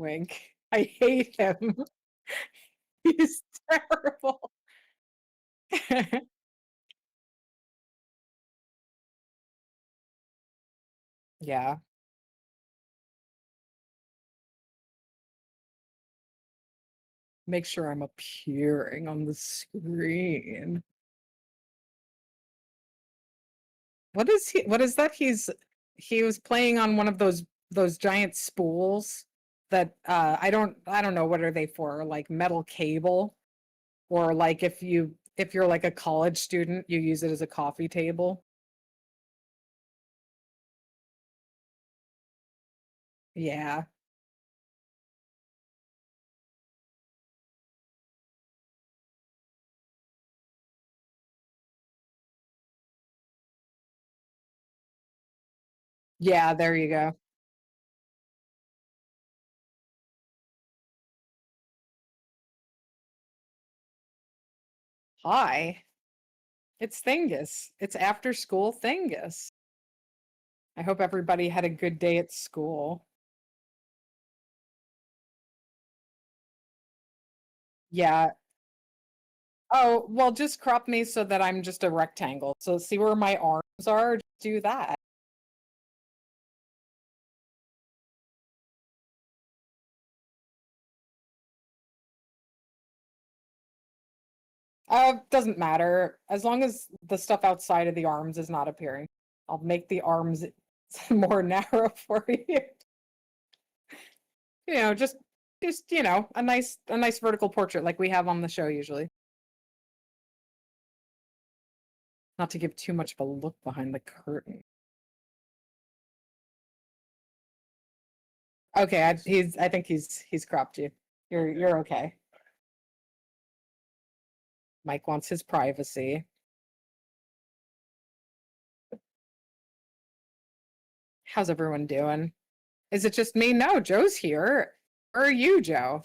Wink. I hate him. He's terrible. Yeah. Make sure I'm appearing on the screen. What is that? He was playing on one of those giant spools that I don't know what are they for, like metal cable, or like if you're like a college student, you use it as a coffee table. Yeah. Yeah, there you go. Hi. It's Thingus. It's after school Thingus. I hope everybody had a good day at school. Yeah. Oh, well, just crop me so that I'm just a rectangle. So see where my arms are? Just do that. Doesn't matter. As long as the stuff outside of the arms is not appearing. I'll make the arms more narrow for you. You know, just a nice vertical portrait like we have on the show usually. Not to give too much of a look behind the curtain. Okay, I think he's cropped you. You're okay. Mike wants his privacy. How's everyone doing? Is it just me? No, Joe's here. Or are you, Joe?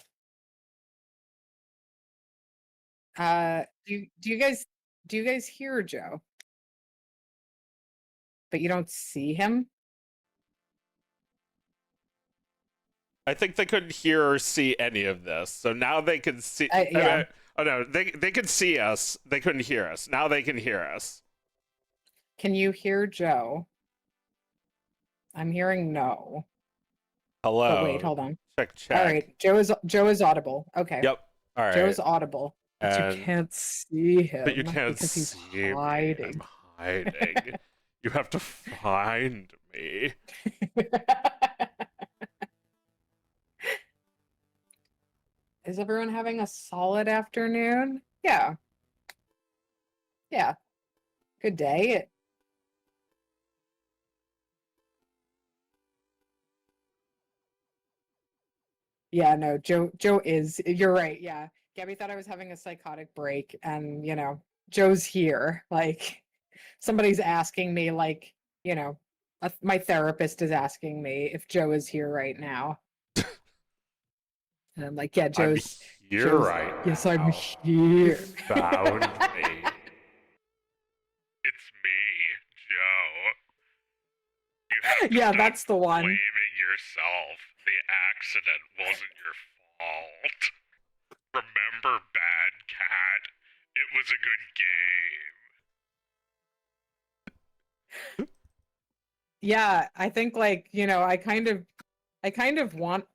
Do you guys hear Joe? But you don't see him? I think they couldn't hear or see any of this. So now they can see. Yeah. Oh no, they could see us. They couldn't hear us. Now they can hear us. Can you hear Joe? I'm hearing no. Hello. But wait, hold on. Check. All right, Joe is audible. Okay. Yep. All right. Joe's audible, but you can't see him. But you can't because he's see hiding. me. I'm hiding. You have to find me. Is everyone having a solid afternoon? Yeah. Yeah. Good day. Yeah, no, Joe is, you're right. Yeah. Gabby thought I was having a psychotic break, and Joe's here. Like, somebody's asking me, like, my therapist is asking me if Joe is here right now. And I'm like, yeah, Joe's here right yes, now. I'm here. Found me. It's me, Joe. You have to Yeah, stop that's the one. blaming yourself. The accident wasn't your fault. Remember, bad cat? It was a good game. Yeah, I think, like, I kind of want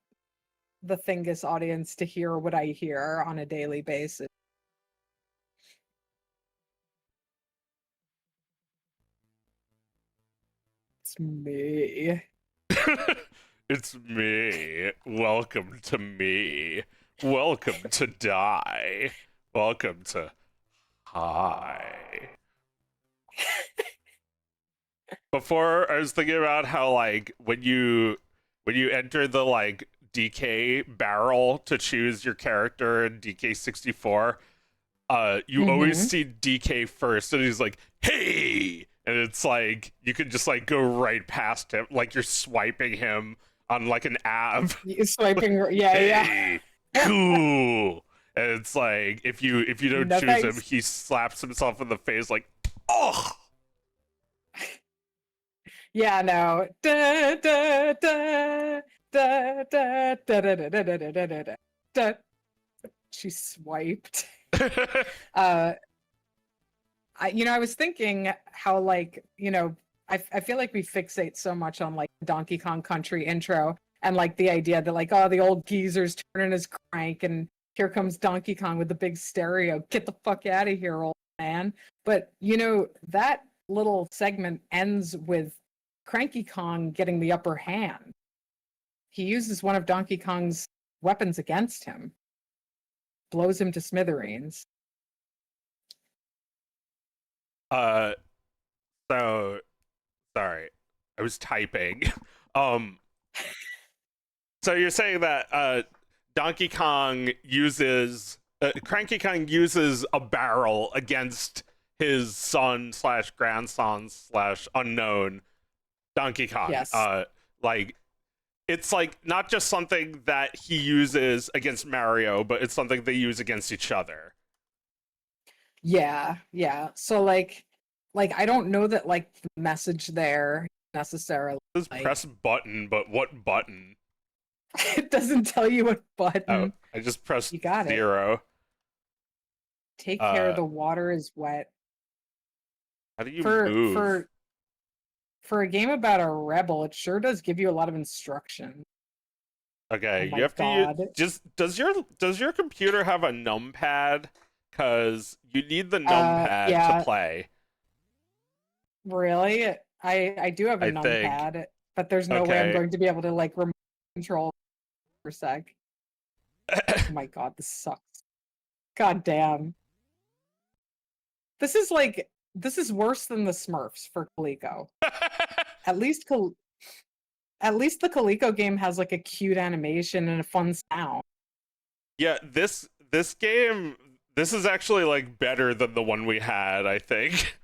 the Thingus audience to hear what I hear on a daily basis. It's me. It's me. Welcome to me. Welcome to die. Welcome to hi. Before, I was thinking about how, like, when you enter the, like, DK barrel to choose your character in DK64, you always see DK first, and he's like, hey! And it's like, you can just, like, go right past him, like you're swiping him on, like, an app. Swiping, yeah, hey, yeah. Cool! And it's like, if you don't choose him, he slaps himself in the face like, oh! Yeah, no. Da, da, da, Da, da, da, da, da, da, da, da, da, da, da. She swiped. Uh, I was thinking how, like, I feel like we fixate so much on like Donkey Kong Country intro and like the idea that like, oh, the old geezer's turning his crank and here comes Donkey Kong with the big stereo. Get the fuck out of here, old man. But that little segment ends with Cranky Kong getting the upper hand. He uses one of Donkey Kong's weapons against him, blows him to smithereens. So sorry, I was typing. Um, so you're saying that Donkey Kong uses Cranky Kong uses a barrel against his son slash grandson slash unknown Donkey Kong. Yes. Like it's like not just something that he uses against Mario, but it's something they use against each other. Yeah, yeah. So like I don't know that like the message there necessarily Just like press button, but what button? it doesn't tell you what Oh, button. I just pressed You got it. 0. Take care the water is wet. How do you For move? for a game about a rebel, it sure does give you a lot of instruction. Okay, Oh my you have to God. use just does your computer have a numpad? Cause you need the numpad Yeah, to play. really? I do have a I think. numpad, but there's no way I'm Okay. going to be able to like remote control for a sec. Oh my God, this sucks. God damn. This is worse than the Smurfs for Coleco. At least at least the Coleco game has like a cute animation and a fun sound. Yeah, this game this is actually like better than the one we had, I think.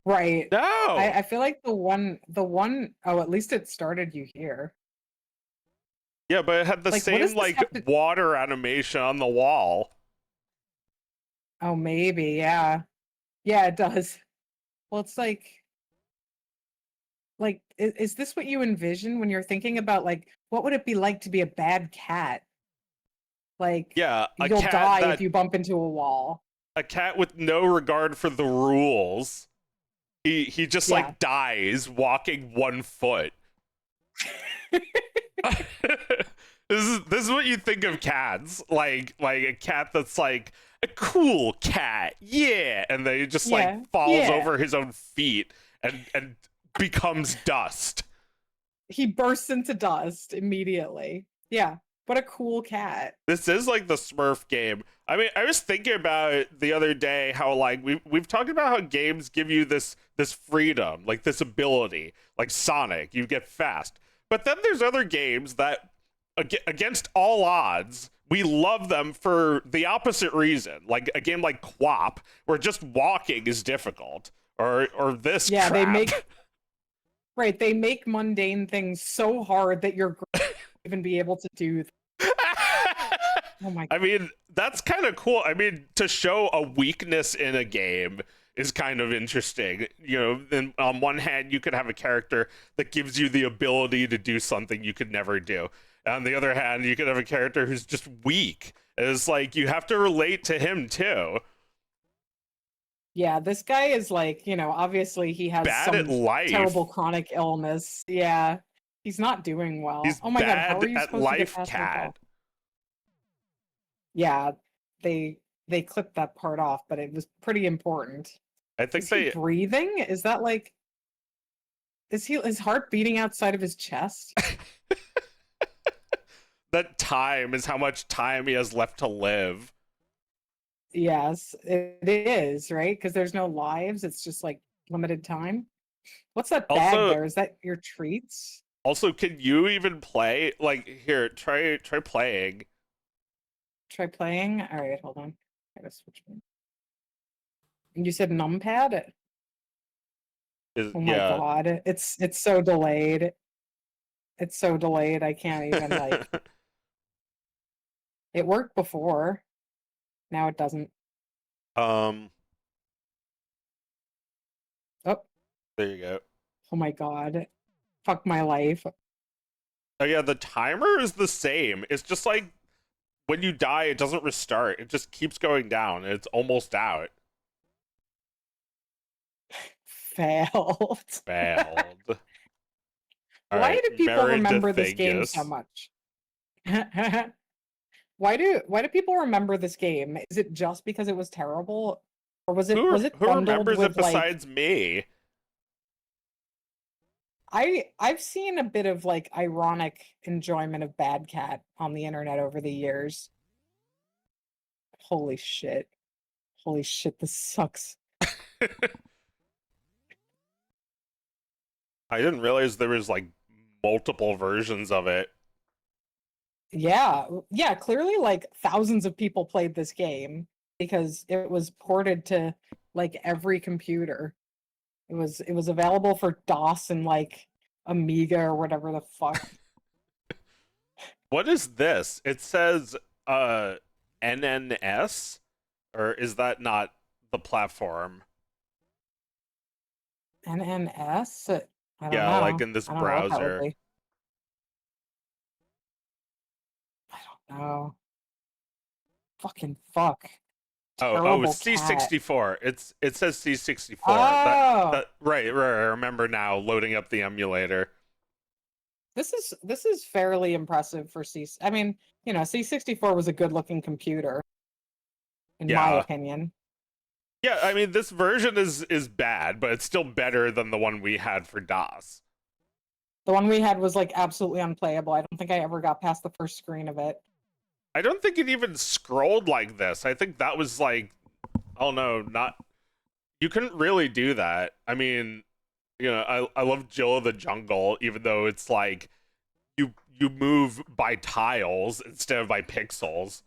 Right. No. I feel like the one oh, at least it started you here. Yeah, but it had the Like, what does same this like have to water animation on the wall. Oh, maybe, yeah. Yeah, it does. Well, it's like is this what you envision when you're thinking about like what would it be like to be a bad cat? Like Yeah, you'll die if you bump into a wall. a cat with no regard for the rules. He just Yeah. like dies walking 1 foot. This is what you think of cats, like a cat that's like a cool cat, yeah, and then he just Yeah. like falls Yeah. over his own feet and becomes dust. He bursts into dust immediately. Yeah. What a cool cat. This is like the Smurf game. I mean, I was thinking about it the other day how like we've talked about how games give you this freedom, like this ability, like Sonic, you get fast. But then there's other games that against all odds, we love them for the opposite reason. Like a game like Quap, where just walking is difficult, or this Yeah, crap. they make mundane things so hard that you're going to even be able to do them. Oh my I mean, that's kind of cool. I mean, to show a weakness in a game is kind of interesting. You know, then on one hand, you could have a character that gives you the ability to do something you could never do. On the other hand, you could have a character who's just weak. It's like you have to relate to him too. Yeah, this guy is like, obviously he has Bad at some life. terrible chronic illness. Yeah. He's not doing well. He's Oh my God, how bad are you at supposed to get life, past that cat. wall? Yeah, they clipped that part off, but it was pretty important. I think Is he breathing? Is that like is his heart beating outside of his chest? that time is how much time he has left to live. Yes, it is, right? Because there's no lives, it's just like limited time. What's that bag Also, there? Is that your treats? Also, can you even play? Like, here, try playing. Try playing? All right, hold on. I gotta switch. And you said numpad? Oh my Yeah. God, it's so delayed. It's so delayed. I can't even like. It worked before. Now it doesn't. um. Oh. There you go. Oh my God. Fuck my life. Oh yeah, the timer is the same. It's just like when you die, it doesn't restart. It just keeps going down. It's almost out. Failed. Failed. All Why right, do people married to remember this game so Thingus. much? Why do people remember this game? Is it just because it was terrible? Or was it Who bundled remembers it with like besides me? I've seen a bit of like ironic enjoyment of Bad Cat on the internet over the years. Holy shit. Holy shit, this sucks. I didn't realize there was like multiple versions of it. Yeah, yeah, clearly like thousands of people played this game because it was ported to like every computer. It was available for DOS and like Amiga or whatever the fuck. What is this? It says NNS, or is that not the platform? NNS? I don't Yeah, like know. in this I don't know what that would browser. be. I don't know. Fucking fuck. Oh, Terrible it's cat. C64. It says C64. Oh, Right, I remember now loading up the emulator. this is fairly impressive for C. I mean, C64 was a good-looking computer, in my Yeah. opinion. Yeah, I mean this version is bad, but it's still better than the one we had for DOS. The one we had was like absolutely unplayable. I don't think I ever got past the first screen of it. I don't think it even scrolled like this. I think that was like, oh no, not you couldn't really do that. I mean, I love Jill of the Jungle, even though it's like you move by tiles instead of by pixels.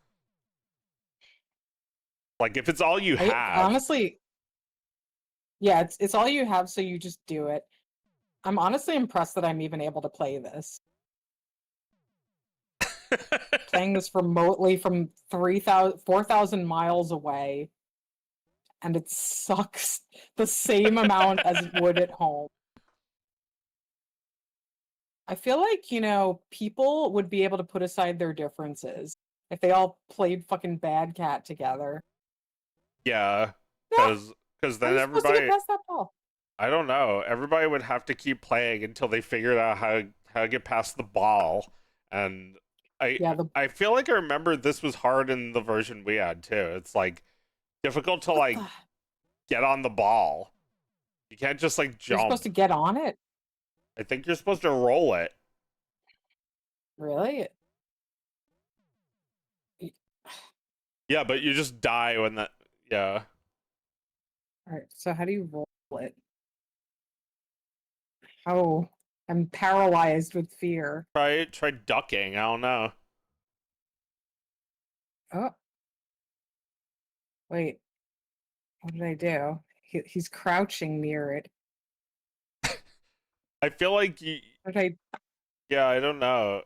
Like if it's all you I have. honestly, yeah, it's all you have, so you just do it. I'm honestly impressed that I'm even able to play this. Playing this remotely from 3,000, 4,000 miles away, and it sucks the same amount as it would at home. I feel like, people would be able to put aside their differences if they all played fucking Bad Cat together. Yeah, Ah, because how are then you supposed to get everybody, past that ball? I don't know, everybody would have to keep playing until they figured out how to get past the ball. And I Yeah, I feel like I remember this was hard in the version we had too. It's like difficult to what like the? get on the ball. You can't just like You're supposed to jump. get on it? I think you're supposed to roll it. Really? Yeah, but you just die when that. Yeah. Alright, so how do you roll it? Oh, I'm paralyzed with fear. Try ducking. I don't know. Oh, wait, what did I do? He's crouching near it. I feel like you. What did Yeah, I don't know.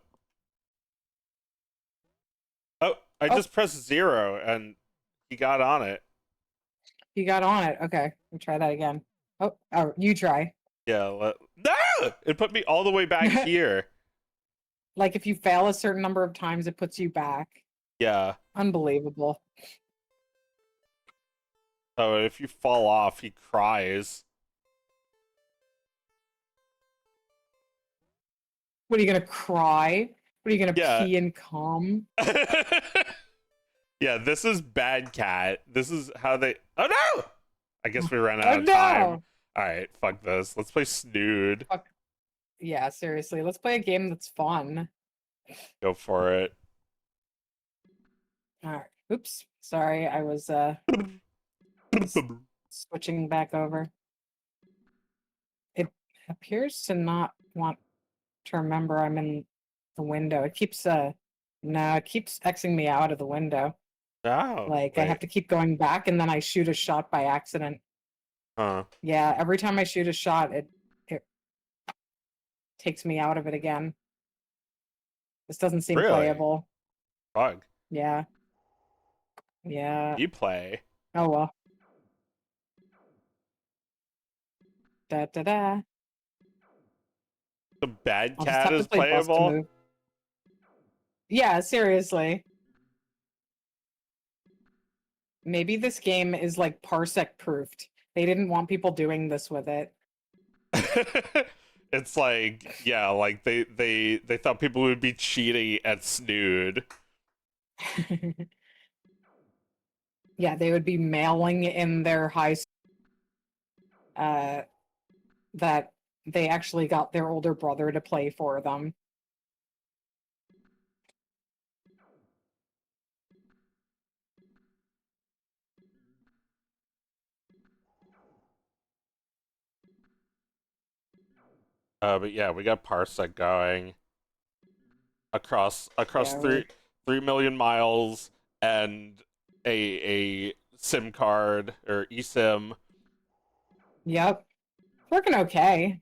Oh, I Oh, just pressed 0 and he got on it. he got on it. Okay, we'll try that again. Oh, you try. Yeah. No! It put me all the way back here. Like if you fail a certain number of times, it puts you back. Yeah. Unbelievable. So if you fall off, he cries. What are you gonna cry? What are you gonna Yeah. pee and cum? Yeah, this is Bad Cat. This is how they. Oh no! I guess we ran Oh out of time. no! All right, fuck this. Let's play Snood. Fuck. Yeah, seriously. Let's play a game that's fun. Go for it. Alright. Oops. Sorry, I was switching back over. It appears to not want to remember I'm in the window. It keeps no, it keeps Xing me out of the window. Oh, Like I have wait. to keep going back and then I shoot a shot by accident. Huh. Yeah, every time I shoot a shot, it takes me out of it again. This doesn't seem Really? playable. Bug. Yeah. Yeah. You play. Oh well. Da da da. The Bad I'll just Cat have to is play bust to playable? move. Yeah, seriously. Maybe this game is like parsec proofed. They didn't want people doing this with it. It's like, yeah, like they thought people would be cheating at Snood. Yeah, they would be mailing in their uh that they actually got their older brother to play for them. But yeah, we got Parsec going across Yeah, we're 3 million miles and a SIM card or eSIM. yep. Working okay.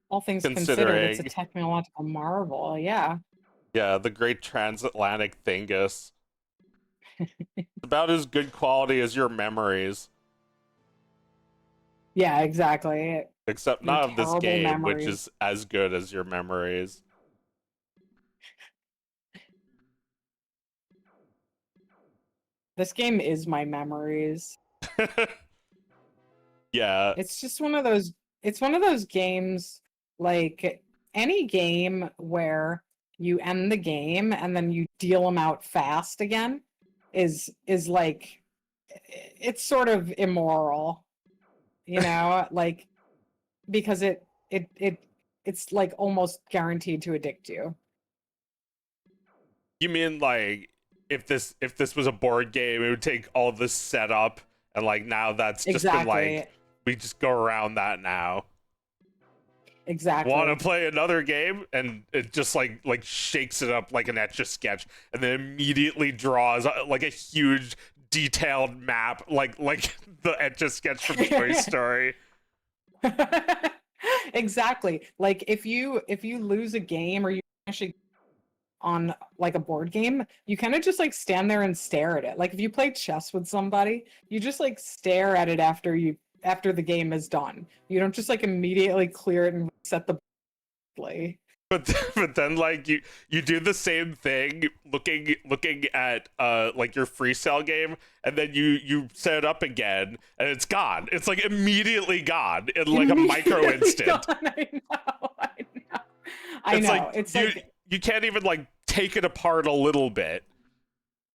All things considered, it's a Considering, technological marvel. Yeah. yeah, the great transatlantic Thingus. It's about as good quality as your memories, Yeah, exactly. except Your not of this terrible game, which memories. is as good as your memories. This game is my memories. Yeah, It's just one of those games, like any game where you end the game and then you deal them out fast again is like it's sort of immoral, like because it's like almost guaranteed to addict you. you mean like if this was a board game, it would take all this setup and like now that's just been like Exactly. we just go around that now. Want to Exactly. play another game, and it just like shakes it up like an etch a sketch, and then immediately draws like a huge detailed map, like the etch a sketch from Toy Story. Exactly. Like if you lose a game or you actually on like a board game, you kind of just like stand there and stare at it. Like if you play chess with somebody, you just like stare at it after the game is done. You don't just like immediately clear it and reset the play. But then like you do the same thing looking at like your free cell game, and then you set it up again and it's gone. It's like immediately gone in like a micro Immediately instant. gone. I know. I know. I It's know. like It's you like you can't even like take it apart a little bit.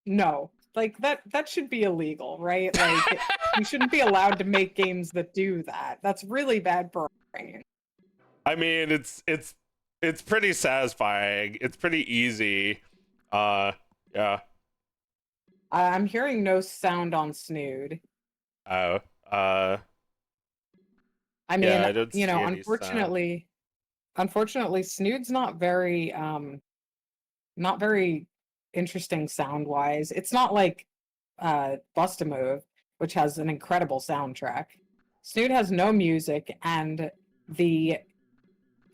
no. Like that should be illegal, right? Like we shouldn't be allowed to make games that do that. That's really bad programming. I mean, it's pretty satisfying. It's pretty easy. Uh, yeah. I'm hearing no sound on Snood. Oh, uh, I yeah. mean, I don't see any sound. unfortunately, Snood's not very interesting sound wise. It's not like Bust a Move, which has an incredible soundtrack. Snood has no music, and the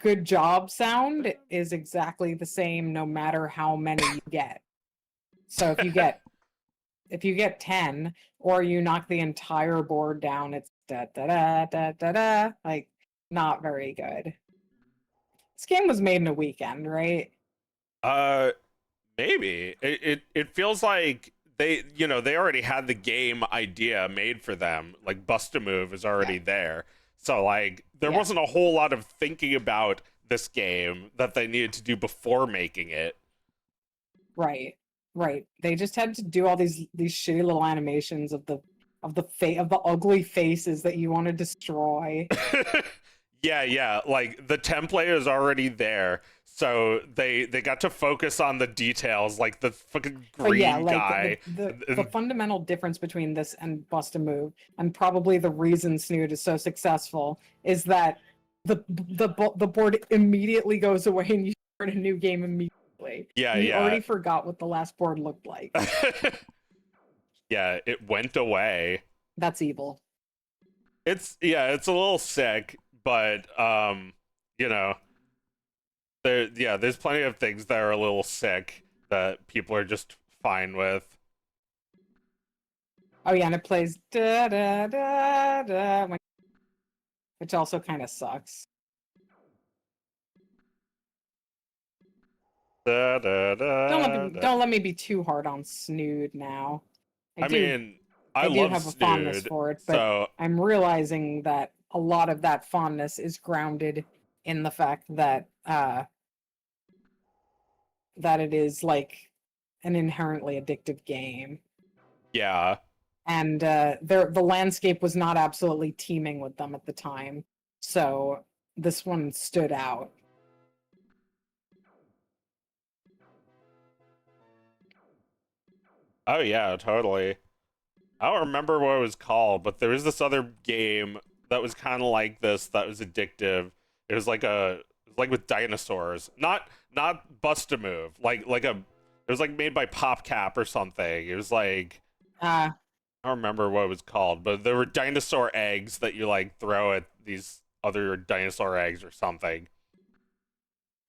good job sound is exactly the same no matter how many you get. So if you get 10 or you knock the entire board down, it's da da da da da da, like not very good. This game was made in a weekend, right? Uh, maybe it feels like they already had the game idea made for them. Like Bust a Move is Yeah. already there, so like there Yeah. wasn't a whole lot of thinking about this game that they needed to do before making it. Right. Right. They just had to do all these shitty little animations of the ugly faces that you want to destroy. Yeah, like the template is already there, so they got to focus on the details, like the fucking But yeah, green like guy. the fundamental difference between this and Bust a Move, and probably the reason Snood is so successful, is that the board immediately goes away and you start a new game immediately. Yeah, You yeah. already forgot what the last board looked like. Yeah, it went away. That's evil. It's a little sick, but you know, there's plenty of things that are a little sick that people are just fine with. Oh yeah, and it plays da da da da, which also kind of sucks. Da, da, da, da. Don't let me be too hard on Snood now. I I do mean, I I do love have a fondness Snood, for it, but so I'm realizing that a lot of that fondness is grounded in the fact that that it is like an inherently addictive game. yeah. And the landscape was not absolutely teeming with them at the time. So this one stood out. Oh yeah, totally. I don't remember what it was called, but there was this other game that was kind of like this that was addictive. It was like with dinosaurs, not Bust a Move, like a it was like made by PopCap or something. It was like Uh I don't remember what it was called, but there were dinosaur eggs that you like throw at these other dinosaur eggs or something.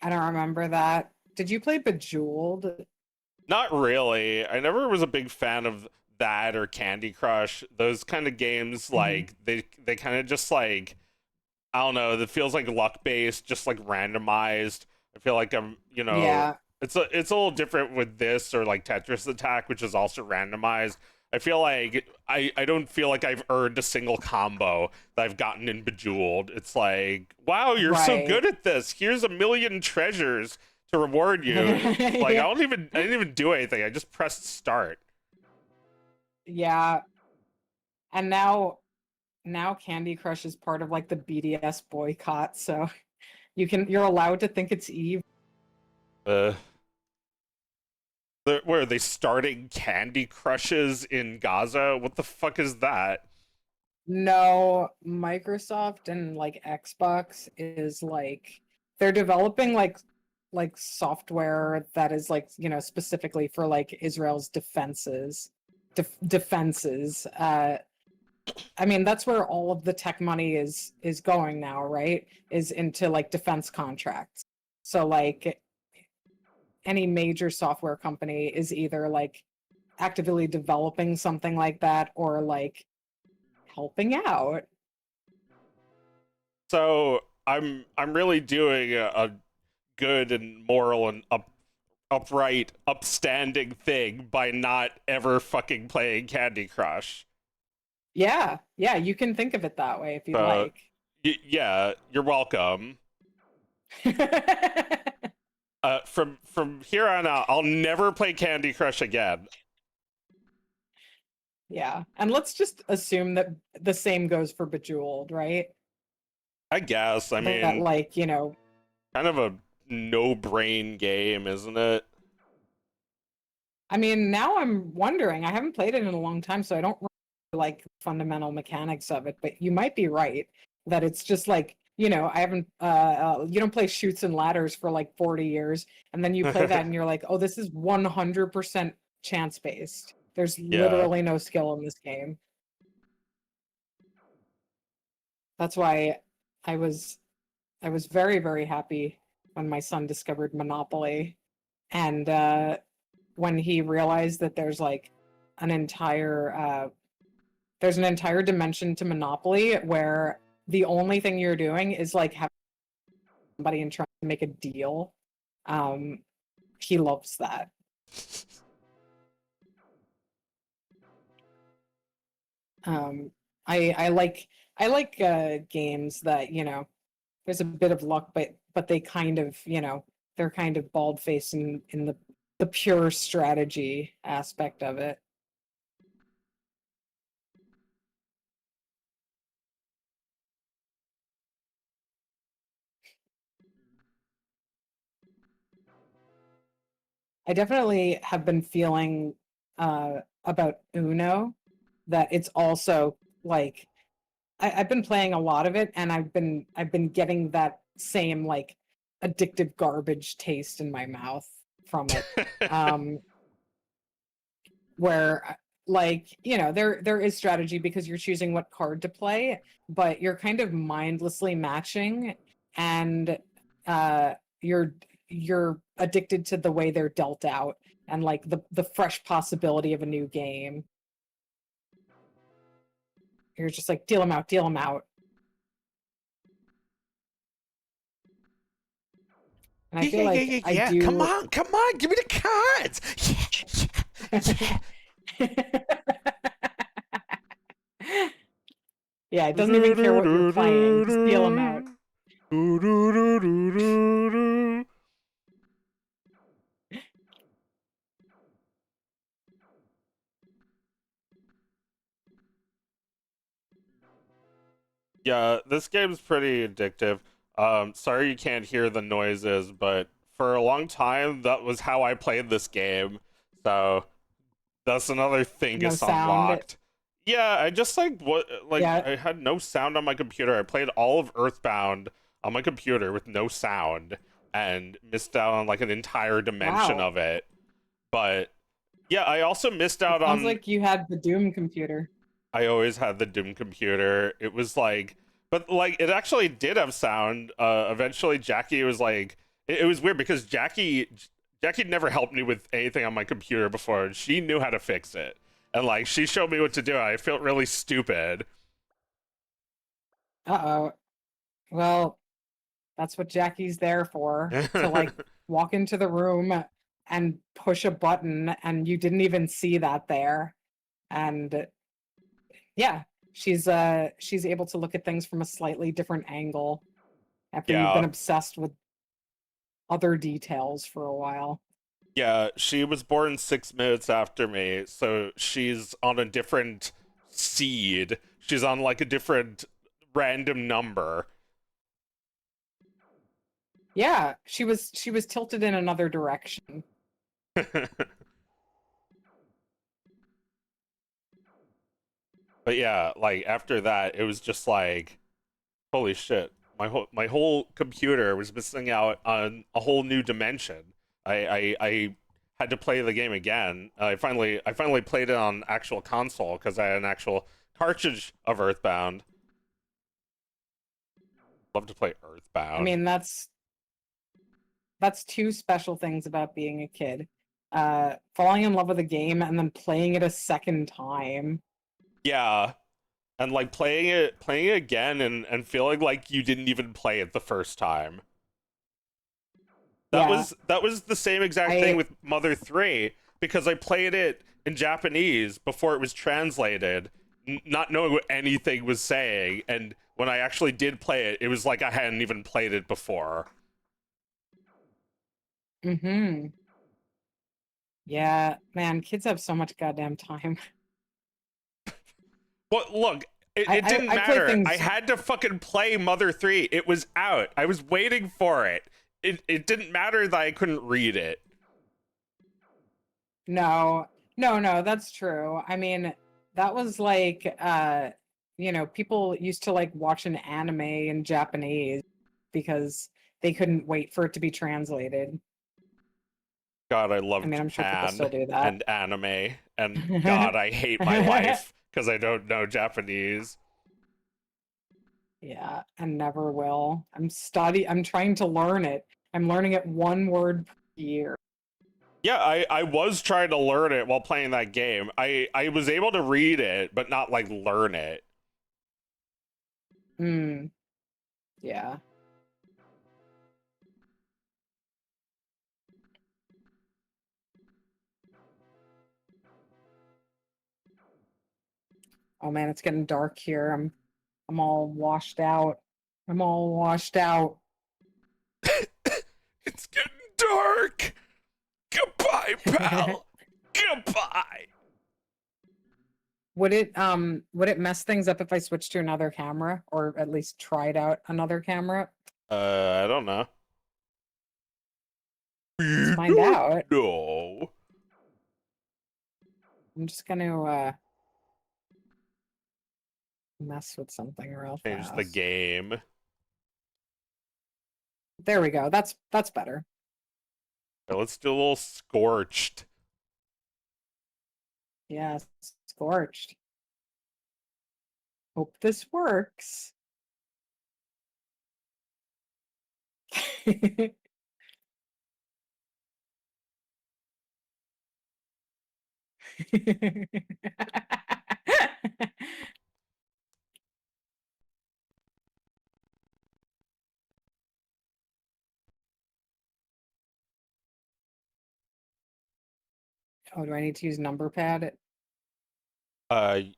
I don't remember that. Did you play Bejeweled? Not really. I never was a big fan of that or Candy Crush. Those kind of games, Mhm. like they kind of just like I don't know. That feels like luck based, just like randomized. I feel like Yeah, it's a little different with this or like Tetris Attack, which is also randomized. I feel like I don't feel like I've earned a single combo that I've gotten in Bejeweled. It's like, wow, you're so right. good at this. Here's a million treasures to reward you. It's like Yeah. I didn't even do anything. I just pressed start. Yeah. And now Candy Crush is part of like the BDS boycott, so you're allowed to think it's Eve. Uh, where are they starting Candy Crushes in Gaza? What the fuck is that? No, Microsoft and like Xbox is like they're developing like software that is like, specifically for like Israel's defenses. I mean, that's where all of the tech money is going now, right? Is into like defense contracts. So like any major software company is either like actively developing something like that or like helping out. So I'm really doing a good and moral and upright, upstanding thing by not ever fucking playing Candy Crush. Yeah, yeah, you can think of it that way if you'd So like. yeah, you're welcome. From here on out, I'll never play Candy Crush again. Yeah, and let's just assume that the same goes for Bejeweled, right? I guess. I That mean, like, kind of a no-brain game, isn't it? I mean, now I'm wondering, I haven't played it in a long time, so I don't like fundamental mechanics of it, but you might be right that it's just like, I haven't you don't play shoots and ladders for like 40 years and then you play that and you're like, "Oh, this is 100% chance based. There's Yeah. literally no skill in this game." That's why I was I was very, very happy when my son discovered Monopoly and when he realized that there's an entire dimension to Monopoly where the only thing you're doing is like having somebody and trying to make a deal. Um, he loves that. Um, I like games that there's a bit of luck, but they kind of they're kind of bald faced in the pure strategy aspect of it. I definitely have been feeling about Uno that it's also like I've been playing a lot of it and I've been getting that same like addictive garbage taste in my mouth from it. Um where like, there is strategy because you're choosing what card to play, but you're kind of mindlessly matching and uh you're you're addicted to the way they're dealt out and like the fresh possibility of a new game. You're just like deal them out. And I Yeah, feel yeah, yeah, like yeah, I yeah. Come do. on, come on. Give me the cards. Yeah, yeah, Yeah, it doesn't even care what you're playing. Just deal them out. yeah. Yeah, this game's pretty addictive. Sorry you can't hear the noises, but for a long time that was how I played this game. So that's another No Thingus sound. unlocked. Yeah, I just like Yeah. I had no sound on my computer. I played all of Earthbound on my computer with no sound and missed out on like an entire dimension Wow. of it. But yeah, I also missed It out sounds on like you had the Doom computer. I always had the Doom computer. It was like, but like it actually did have sound. Eventually, Jackie was like, it was weird because Jackie never helped me with anything on my computer before, and she knew how to fix it. And like she showed me what to do. I felt really stupid. Uh-oh. Well, that's what Jackie's there for, to like walk into the room and push a button and you didn't even see that there. And yeah, she's able to look at things from a slightly different angle after you've been Yeah, obsessed with other details for a while. yeah. She was born 6 minutes after me, so she's on a different seed. She's on like a different random number. Yeah, she was tilted in another direction. But yeah, like after that, it was just like, holy shit! My whole computer was missing out on a whole new dimension. I had to play the game again. I finally played it on actual console because I had an actual cartridge of Earthbound. Love to play I Earthbound. mean, that's two special things about being a kid. Falling in love with a game and then playing it a second time. Yeah, and like playing it again and feeling like you didn't even play it the first time. That Yeah, was that was the same exact thing I with Mother 3 because I played it in Japanese before it was translated, not knowing what anything was saying, and when I actually did play it, it was like I hadn't even played it before. mm-hmm. Yeah, man, kids have so much goddamn time. But look, it, I it I, didn't I play matter. I things. had to fucking play Mother 3. It was out. I was waiting for it. It didn't matter that I couldn't read it. No, no, that's true. I mean, that was like people used to like watch an anime in Japanese because they couldn't wait for it to be translated. God, I I love mean, I'm sure people still Japan do that. and anime, and God, I hate my life because I don't know Japanese. Yeah, and never will. I'm trying to learn it. I'm learning it one word per year. Yeah, I was trying to learn it while playing that game. I was able to read it, but not like learn it. Hmm. Yeah. Oh man, it's getting dark here. I'm all washed out. I'm all washed out. It's getting dark. Goodbye, pal. Goodbye. Would it mess things up if I switched to another camera or at least tried out another camera? I don't know. Let's We find don't out. know. I'm just gonna mess with something real Change the fast. game. There we go. That's better. Okay, let's do a little scorched. Yeah, scorched. Hope this works. Oh, do I need to use number pad?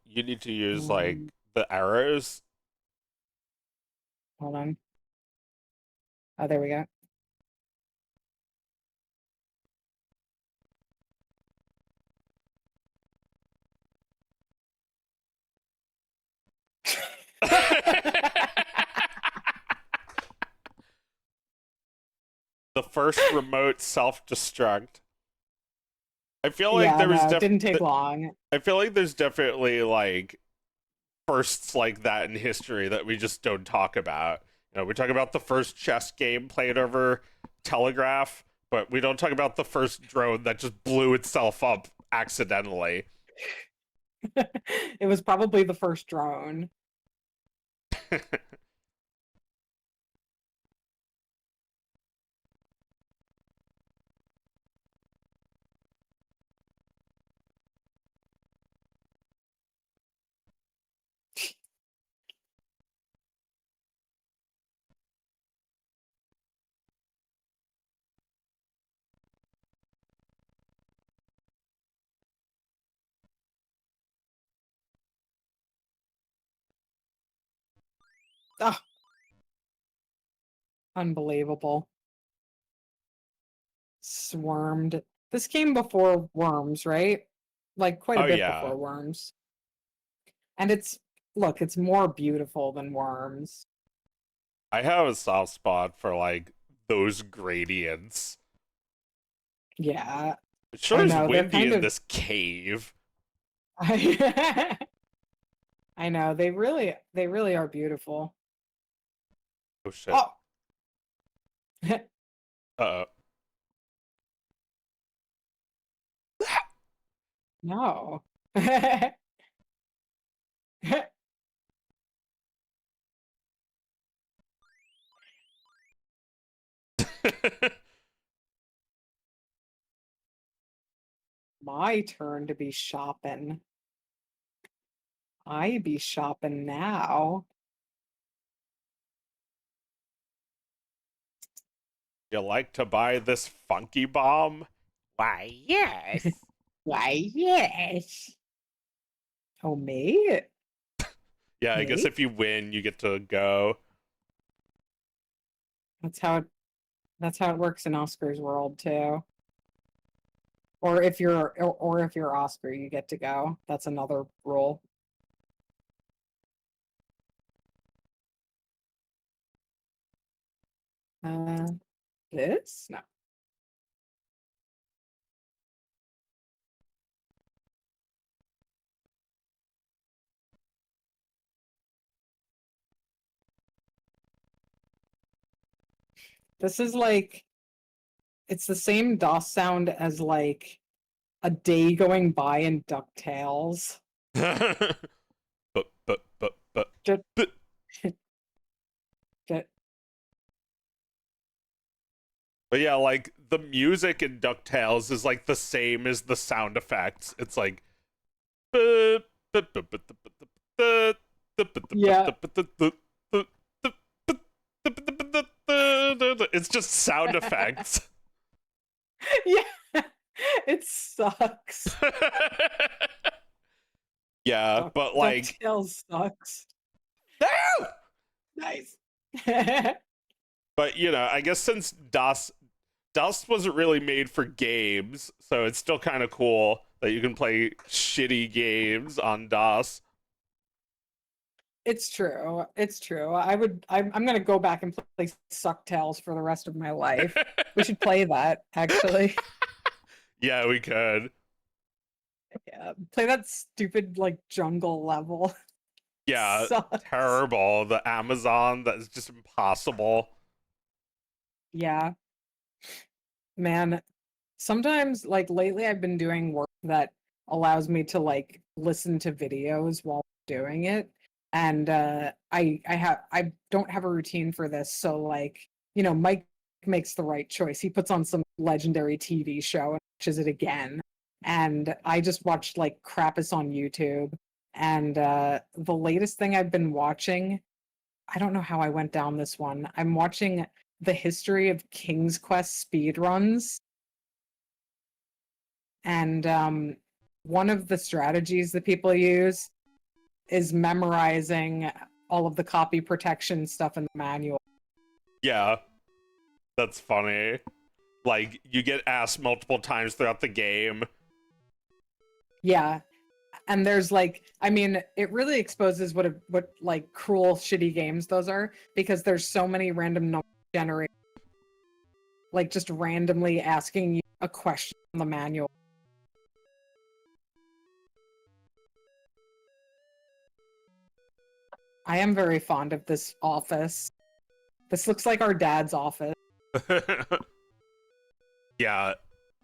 You need to use like Um, the arrows. hold on. Oh, there we go. The first remote self-destruct. I feel like Yeah, there was no, it didn't take long. I feel like there's definitely like firsts like that in history that we just don't talk about. You know, we talk about the first chess game played over telegraph, but we don't talk about the first drone that just blew itself up accidentally. It was probably the first drone. Oh, unbelievable. Swarmed. This came before Worms, right? Like quite a Oh bit yeah. before Worms. And look, it's more beautiful than Worms. I have a soft spot for like those gradients. Yeah, It sure I is know. They're windy kind in of this cave. I, I know. They really are beautiful. Oh shit. Oh. Uh No. oh. My turn to be shopping. I be shopping now. You like to buy this funky bomb? Why, yes. Why, yes. Oh, me? Yeah, I guess Me? if you win, you get to go. That's how it that's how it works in Oscar's world too. Or if you're Oscar, you get to go. That's another rule. Uh this? No. This is like it's the same DOS sound as like a day going by in DuckTales. but, Just, but. just, But yeah, like the music in DuckTales is like the same as the sound effects. It's like yeah. it's just sound effects. Yeah. It sucks. Yeah, but like DuckTales sucks. no! Nice. But you know, I guess since DOS wasn't really made for games, so it's still kind of cool that you can play shitty games on DOS. It's true. It's true. I'm gonna go back and play Sucktails for the rest of my life. We should play that, actually. Yeah, we could. Yeah. Play that stupid like jungle level. Yeah, Sucks. terrible. The Amazon, that is just impossible. Yeah. Man, sometimes like lately I've been doing work that allows me to like listen to videos while doing it. And I don't have a routine for this, so like, Mike makes the right choice. He puts on some legendary TV show and watches it again. And I just watched like Krampus on YouTube. And the latest thing I've been watching, I don't know how I went down this one. I'm watching the history of King's Quest speedruns. And one of the strategies that people use is memorizing all of the copy protection stuff in the manual. Yeah, that's funny. Like, you get asked multiple times throughout the game. Yeah. And there's like, I mean, it really exposes what like cruel, shitty games those are, because there's so many random numbers generated, like just randomly asking you a question on the manual. I am very fond of this office. This looks like our dad's office Yeah,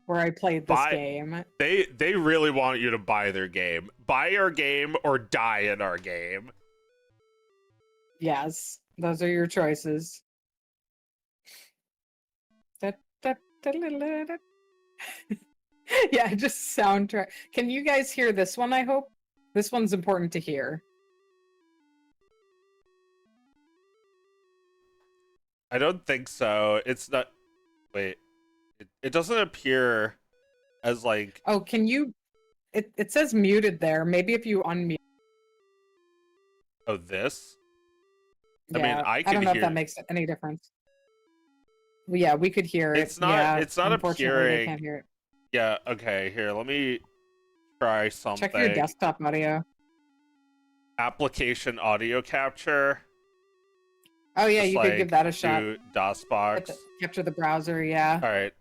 where I played this game. they really want you to buy their game. Buy our game or die in our game. Yes, those are your choices. Yeah, just soundtrack. Can you guys hear this one, I hope? This one's important to hear. I don't think so. It's not. Wait. It doesn't appear as like. Oh, can you... It says muted there. Maybe if you unmute. Oh, this? Yeah, I mean, I can don't know hear... if that makes any difference. Well, yeah, we could hear it. It's not. Yeah, it's not unfortunately, appearing. they can't hear it. Yeah. Okay. Here, let me try something. Check your desktop audio. Application audio capture. Oh yeah, Just you could give that a shot. do DOSBox. Capture the browser, yeah. All right.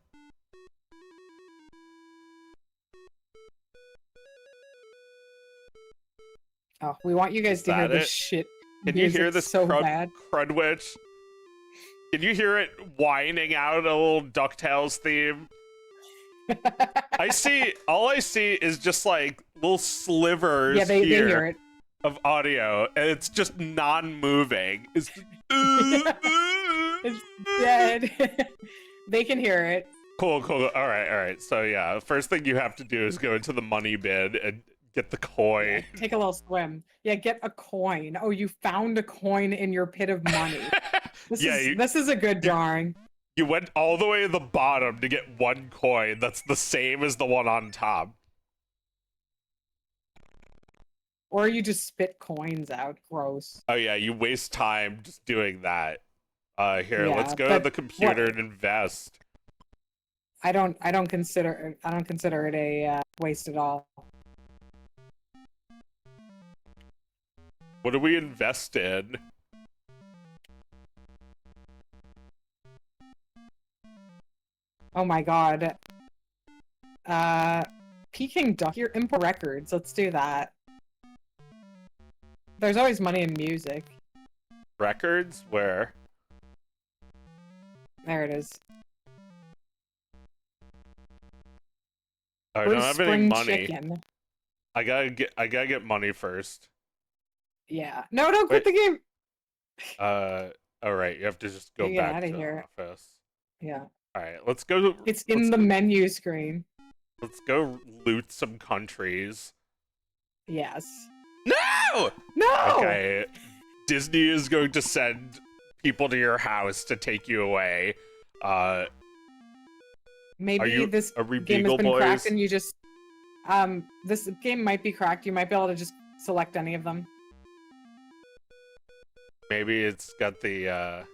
Oh, we want you guys Is to hear that this it? shit. Can you hear this so bad? crudwitch? Can you hear it whining out a little DuckTales theme? All I see is just like little slivers yeah, they hear it. of audio, and it's just non-moving. It's just, It's dead. They can hear it. Cool. All right. So yeah, the first thing you have to do is go into the money bin and get the coin. Yeah, take a little swim. Yeah, get a coin. Oh, you found a coin in your pit of money. This is a good drawing. You went all the way to the bottom to get one coin that's the same as the one on top. Or you just spit coins out. Gross. Oh yeah, you waste time just doing that. Here, Yeah, let's go to the computer and invest. I don't consider it a waste at all. What do we invest in? Oh my god. Peking Duck, your import records. Let's do that. There's always money in music. Records? Where? There it is. I don't have any money. Chicken. I gotta get money first. Yeah. No, don't quit the game. All right. You have to just go Get back outta to here. the office. Yeah. All right. Let's go. It's in the menu screen. Let's go loot some countries. Yes. No. No. Okay. Disney is going to send people to your house to take you away. Maybe this are we game has Beagle been cracked Boys? and you just this game might be cracked. You might be able to just select any of them. Maybe it's got the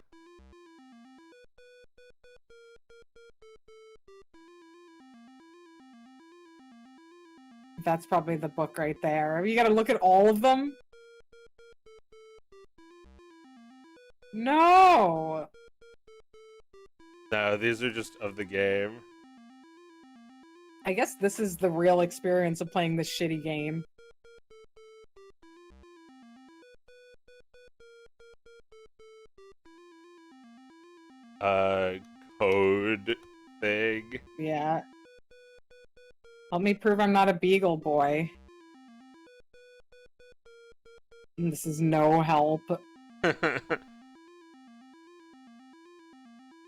That's probably the book right there. You gotta look at all of them? No! No, these are just of the game. I guess this is the real experience of playing this shitty game. Code thing. Yeah. Help me prove I'm not a beagle boy. This is no help.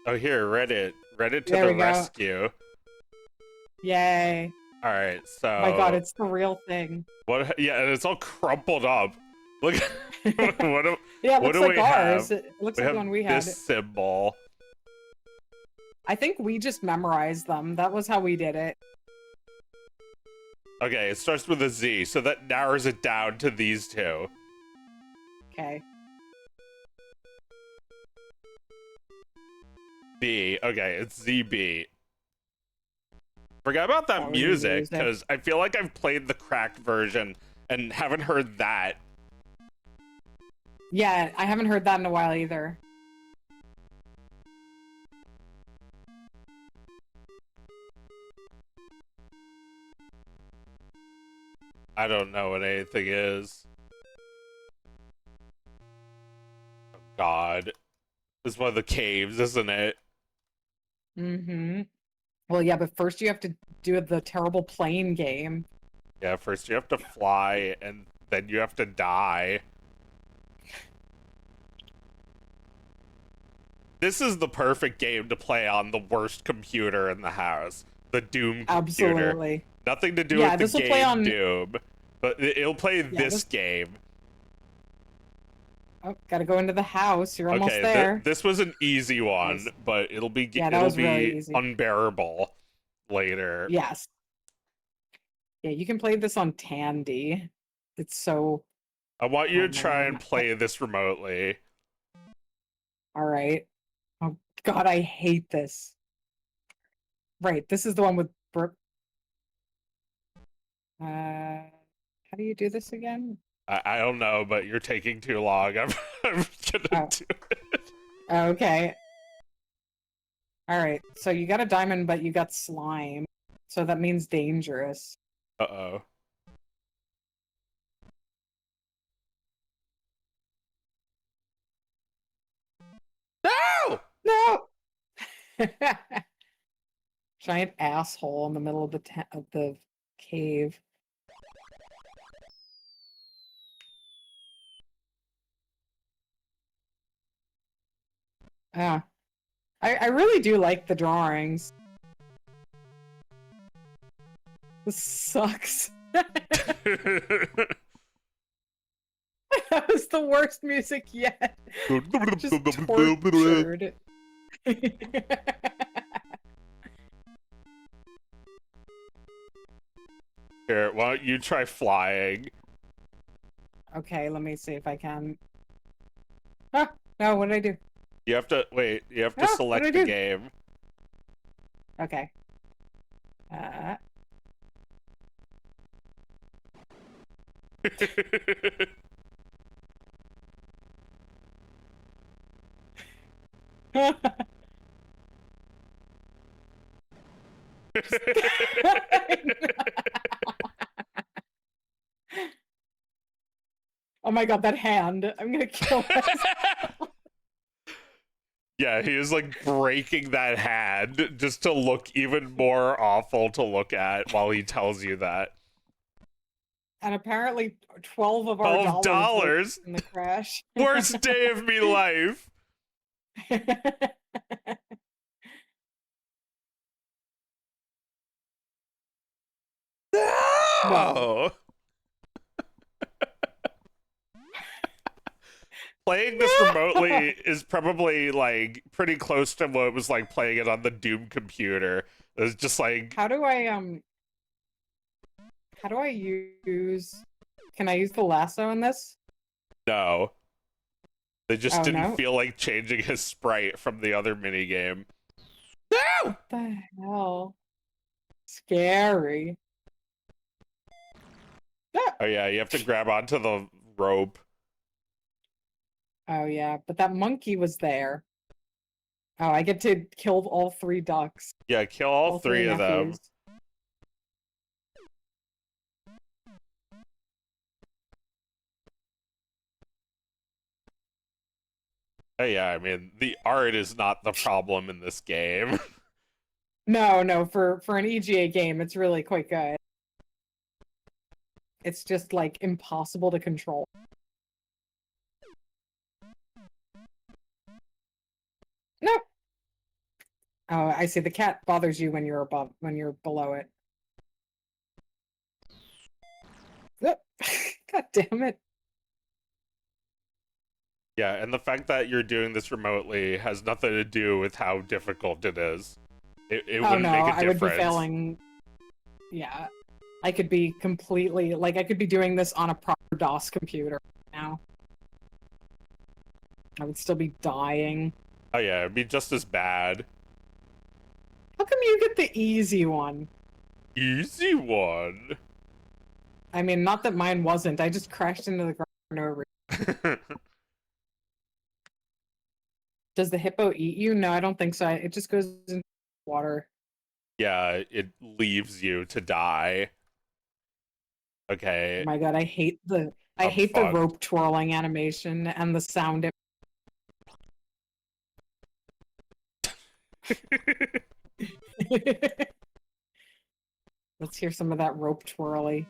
Oh, here, Reddit to There the we go. rescue. Yay. All right, so. Oh my god, it's the real thing. What? Yeah, and it's all crumpled up. Look. what do, Yeah, it what looks do like we ours. have? It looks We like have the one we had. this symbol. I think we just memorized them. That was how we did it. Okay, it starts with a Z, so that narrows it down to these two. Okay. B. Okay, it's ZB. Forgot about that That was the music, music. because I feel like I've played the cracked version and haven't heard that. Yeah, I haven't heard that in a while either. I don't know what anything is. Oh, God. This is one of the caves, isn't it? Mm-hmm. Well, yeah, but first you have to do the terrible plane game. Yeah, first you have to fly, and then you have to die. This is the perfect game to play on the worst computer in the house. The Doom computer. Absolutely. Nothing to do Yeah, with the this'll game play on- Doom. But it'll play Yeah, this game. Oh, gotta go into the house. You're almost Okay, there. this was an easy one, Nice. but it'll be Yeah, that it'll was be really easy. unbearable later. Yes. Yeah, you can play this on Tandy. It's so... I want you Oh, to try man. and play this remotely. All right. Oh, God, I hate this. Right, this is the one with... how do you do this again? I don't know, but you're taking too long. I'm gonna do it. Okay. All right, so you got a diamond, but you got slime. So that means dangerous. Uh-oh. No! No! Giant asshole in the middle of the cave. Ah. I really do like the drawings. This sucks. That was the worst music yet. Just tortured. Here, why don't you try flying? Okay, let me see if I can. Ah, no, what did I do? You have to wait. You have to Ah, select what'd I the do? game. Okay. Oh my god, that hand. I'm gonna kill myself. Yeah, he is like breaking that hand just to look even more awful to look at while he tells you that. And apparently 12 of our $12? dollars in the crash. Worst day of me life. No! Playing this remotely is probably like pretty close to what it was like playing it on the Doom computer. It's just like How do I use... Can I use the lasso in this? no. They just Oh, didn't no? feel like changing his sprite from the other minigame. No! What the hell? Scary. Ah! Oh yeah, you have to grab onto the rope. Oh yeah, but that monkey was there. Oh, I get to kill all 3 ducks. Yeah, kill all three of them. nephews. Oh yeah, I mean, the art is not the problem in this game. No, for an EGA game, it's really quite good. It's just like impossible to control. No. Oh, I see. The cat bothers you when you're below it. God damn it. Yeah, and the fact that you're doing this remotely has nothing to do with how difficult it is. It Oh wouldn't no, make a I would difference. be failing. Yeah. I could be completely like I could be doing this on a proper DOS computer now. I would still be dying. Oh yeah, it'd be just as bad. How come you get the easy one? Easy one. I mean, not that mine wasn't. I just crashed into the ground for no reason. Does the hippo eat you? No, I don't think so. It just goes into water. Yeah, it leaves you to die. Oh Okay, my god, I I'm hate the fucked. rope twirling animation and the sound it Let's hear some of that rope twirly.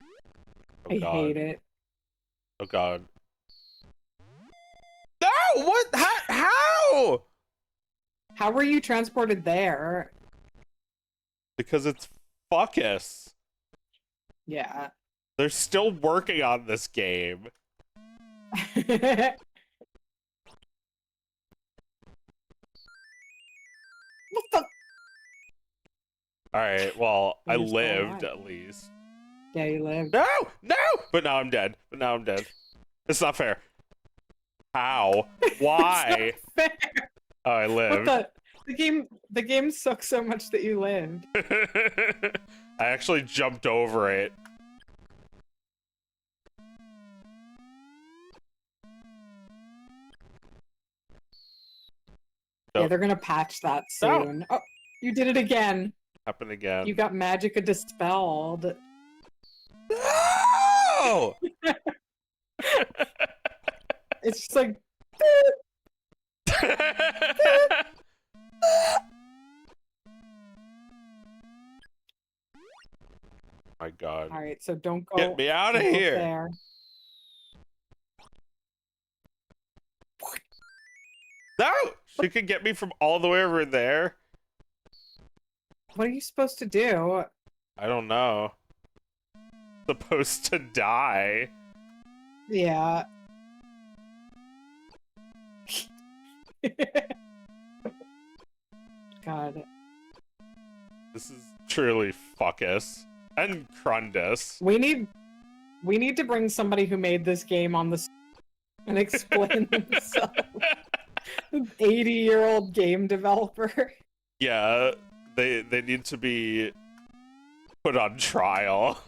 Oh I hate god. it. Oh god. No! What? How? How were you transported there? Because it's Fuckus. Yeah. They're still working on this game. What the? Alright, well, I You're still lived alive. at least. Yeah, you lived. No! No! But now I'm dead. But now I'm dead. It's not fair. How? Why? It's not fair. Oh, I What lived. the game sucks so much that you lived. I actually jumped over it. Yeah, they're gonna patch that No. soon. Oh, you did it again. Happen again. You got Magica dispelled. No! It's just like My god. all right, so don't go. Get me out of don't go here. there. No! She could get me from all the way over there. What are you supposed to do? I don't know. Supposed to die. Yeah. God. This is truly Fuckus. And Crundus. We need to bring somebody who made this game on the and explain themselves. 80-year-old game developer. Yeah, they need to be put on trial.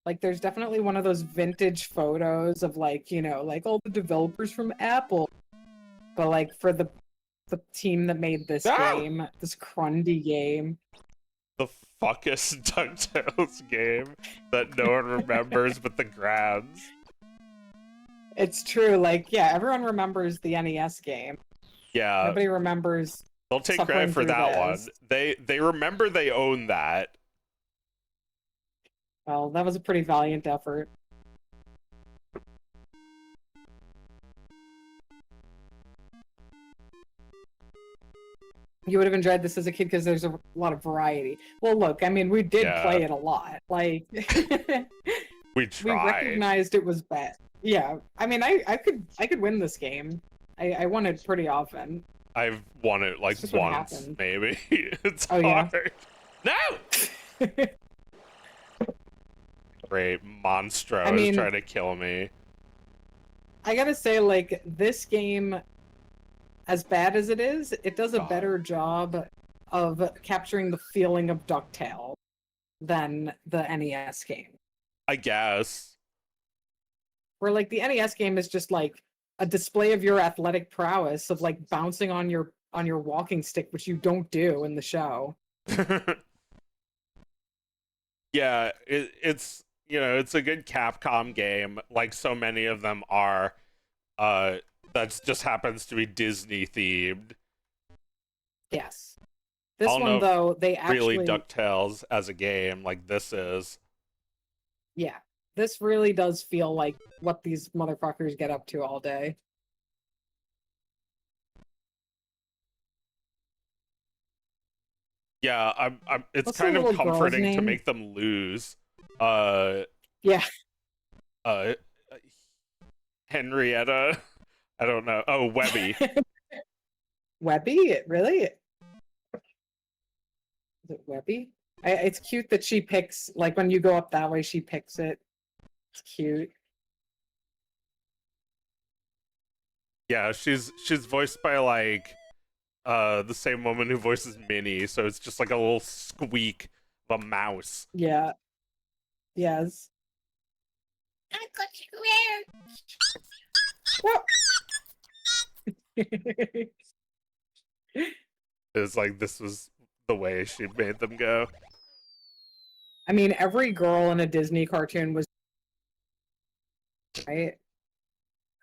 Like, there's definitely one of those vintage photos of, like, you know, like all the developers from Apple. But, like, for the team that made this game, this Crundy game. The Fuckus DuckTales game that no one remembers but the grads. It's true, like, yeah, everyone remembers the NES game. Yeah. Nobody remembers. They'll take credit suffering for through that this. one. They remember they own that. Well, that was a pretty valiant effort. You would have enjoyed this as a kid because there's a lot of variety. Well, look, I mean, we did play it a lot. Like, we we recognized it was bad. Yeah, I mean, I could win this game. I won it pretty often. I've won it like once, maybe. It's hard. No! Great, Monstro is trying to kill me. I gotta say, like, this game, as bad as it is, it does a better job of capturing the feeling of DuckTales than the NES game. I guess. Where, like, the NES game is just, like, a display of your athletic prowess of, like, bouncing on your walking stick, which you don't do in the show. Yeah, it's, you know, it's a good Capcom game, like so many of them are. That just happens to be Disney themed. Yes. This one, though, they actually... really DuckTales as a game like this is. Yeah. This really does feel like what these motherfuckers get up to all day. Yeah, it's What's kind the of little girl's comforting to name? make them lose. Yeah. Henrietta. I don't know. Oh, Webby. Webby? Really? Is it Webby? It's cute that she picks, like when you go up that way, she picks it. It's cute. Yeah, she's voiced by like the same woman who voices Minnie, so it's just like a little squeak of a mouse. Yeah. Yes. Well- It's like this was the way she made them go. I mean, every girl in a Disney cartoon was right.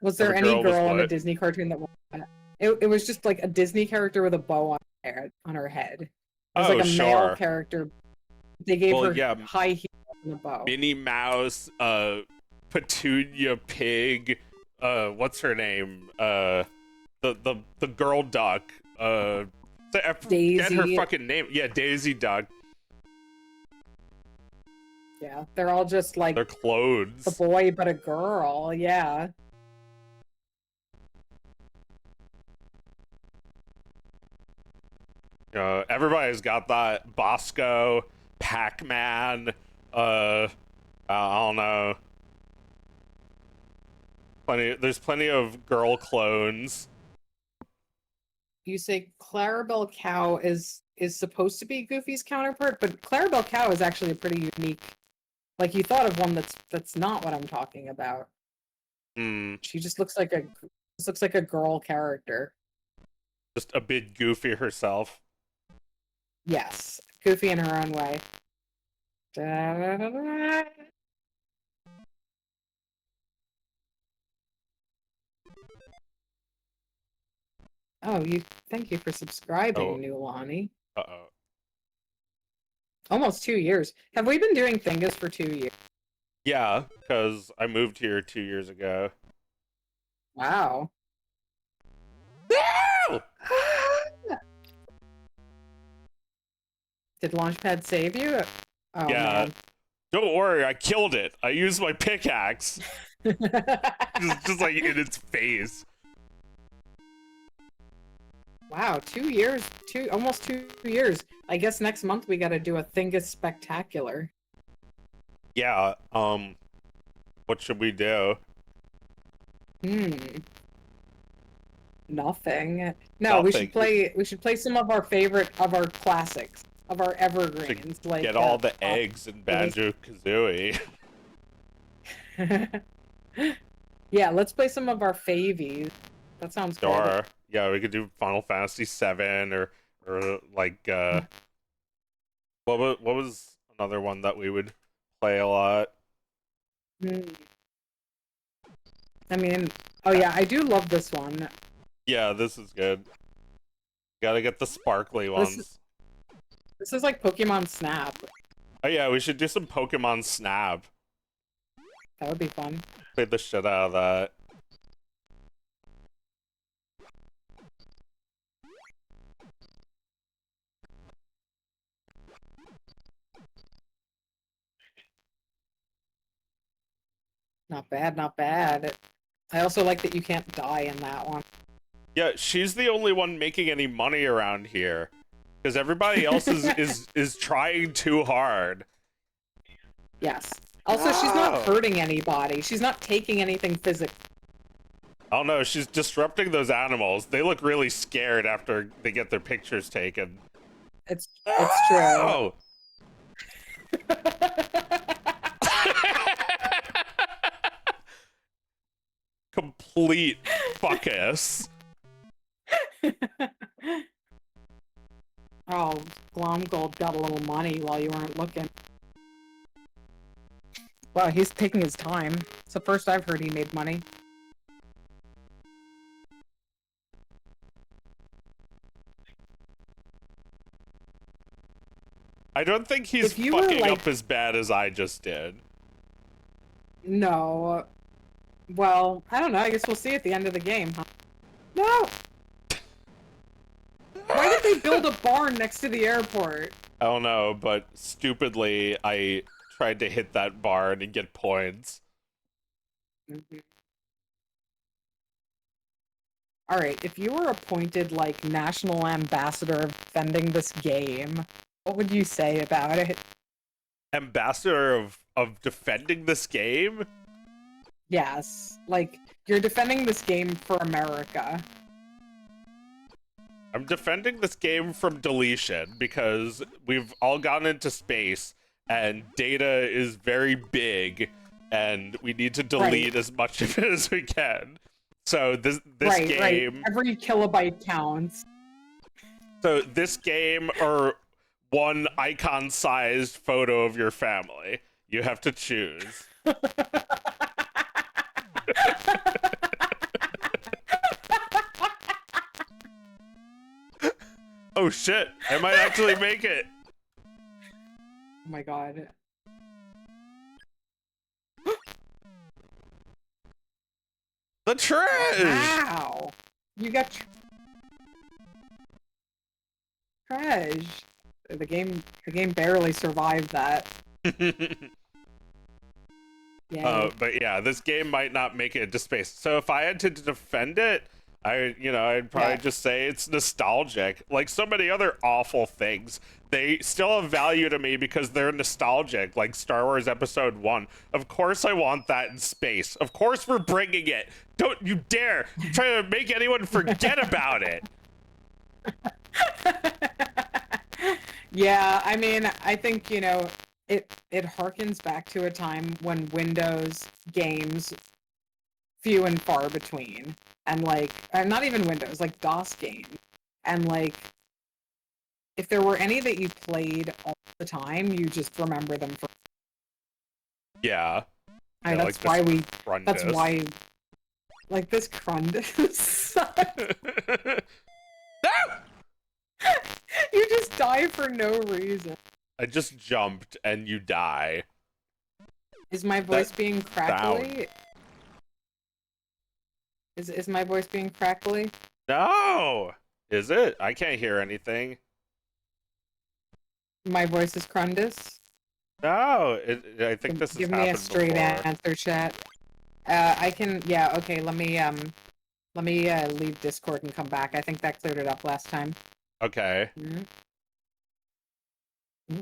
Was there Every any girl was girl in a what? Disney cartoon that was that? It was just like a Disney character with a bow on her head. It was like Oh, a male sure. character. They gave Well, her yeah, high heels and a bow. Minnie Mouse, Petunia Pig, what's her name? The girl duck. I forget her Daisy. fucking name. Yeah, Daisy Duck. Yeah, they're all just like Their the clothes. boy but a girl. Yeah. Everybody's got that. Bosco, Pac-Man, I don't know. There's plenty of girl clones. You say Clarabelle Cow is supposed to be Goofy's counterpart, but Clarabelle Cow is actually a pretty unique. Like you thought of one that's not what I'm talking about. Hmm. She just looks like a girl character. Just a bit goofy herself. Yes, Goofy in her own way. Da-da-da-da. Oh, thank you for subscribing, Oh, New Lonnie. uh-oh. Almost 2 years. Have we been doing Thingus for 2 years? Yeah, because I moved here 2 years ago. Wow. No! Did Launchpad save you? Oh Yeah, man. don't worry, I killed it. I used my pickaxe. just like in its face. Wow, 2 years, almost 2 years. I guess next month we gotta do a Thingus Spectacular. Yeah, what should we do? Hmm. Nothing. No, Nothing. we should play some of our classics, of our evergreens, like Get all the eggs in Banjo-Kazooie. Yeah, let's play some of our favies. That sounds good. Sure. Yeah, we could do Final Fantasy 7 or like what was another one that we would play a lot? Hmm. I mean, oh yeah, I do love this one. Yeah, this is good. Gotta get the sparkly ones. This is like Pokemon Snap. Oh yeah, we should do some Pokemon Snap. That would be fun. Play the shit out of that. Not bad, not bad. I also like that you can't die in that one. Yeah, she's the only one making any money around here. Because everybody else is trying too hard. Yes. Also, she's not hurting anybody. She's not taking anything physically. Oh no, she's disrupting those animals. They look really scared after they get their pictures taken. It's true. Oh! Complete fuckus. Oh, Glomgold got a little money while you weren't looking. Wow, he's taking his time. It's the first I've heard he made money. I don't think he's fucking up as bad as I just did. No. Well, I don't know. I guess we'll see at the end of the game, huh? No! Why did they build a barn next to the airport? I don't know, but stupidly, I tried to hit that barn and get points. Mm-hmm. All right, if you were appointed like national ambassador of defending this game, what would you say about it? Ambassador of defending this game? Yes, like you're defending this game for America. I'm defending this game from deletion because we've all gone into space and data is very big and we need to delete as much of it as we can. So this game, every kilobyte counts. So this game or one icon-sized photo of your family. You have to choose. Oh shit, I might actually make it. Oh my god. The trash! Wow! You got trash. The game barely survived that. Yeah. But yeah, this game might not make it into space. So if I had to defend it, I'd probably just say it's nostalgic. Like so many other awful things, they still have value to me because they're nostalgic, like Star Wars Episode 1. Of course I want that in space. Of course we're bringing it. Don't you dare try to make anyone forget about it. Yeah, I mean, I think, you know, it harkens back to a time when Windows games few and far between. And like, not even Windows, like DOS games. And like, if there were any that you played all the time, you just remember them for. Yeah. And yeah, that's like why that's why, like this Crundus. No! You just die for no reason. I just jumped and you die. Is my voice being crackly? Is my voice being crackly? No! Is it? I can't hear anything. My voice is Crundus? No! I think this has Give me a straight answer, chat. I can, yeah, okay, let me leave Discord and come back. I think that cleared it up last time. Okay. Mm-hmm. Mm-hmm.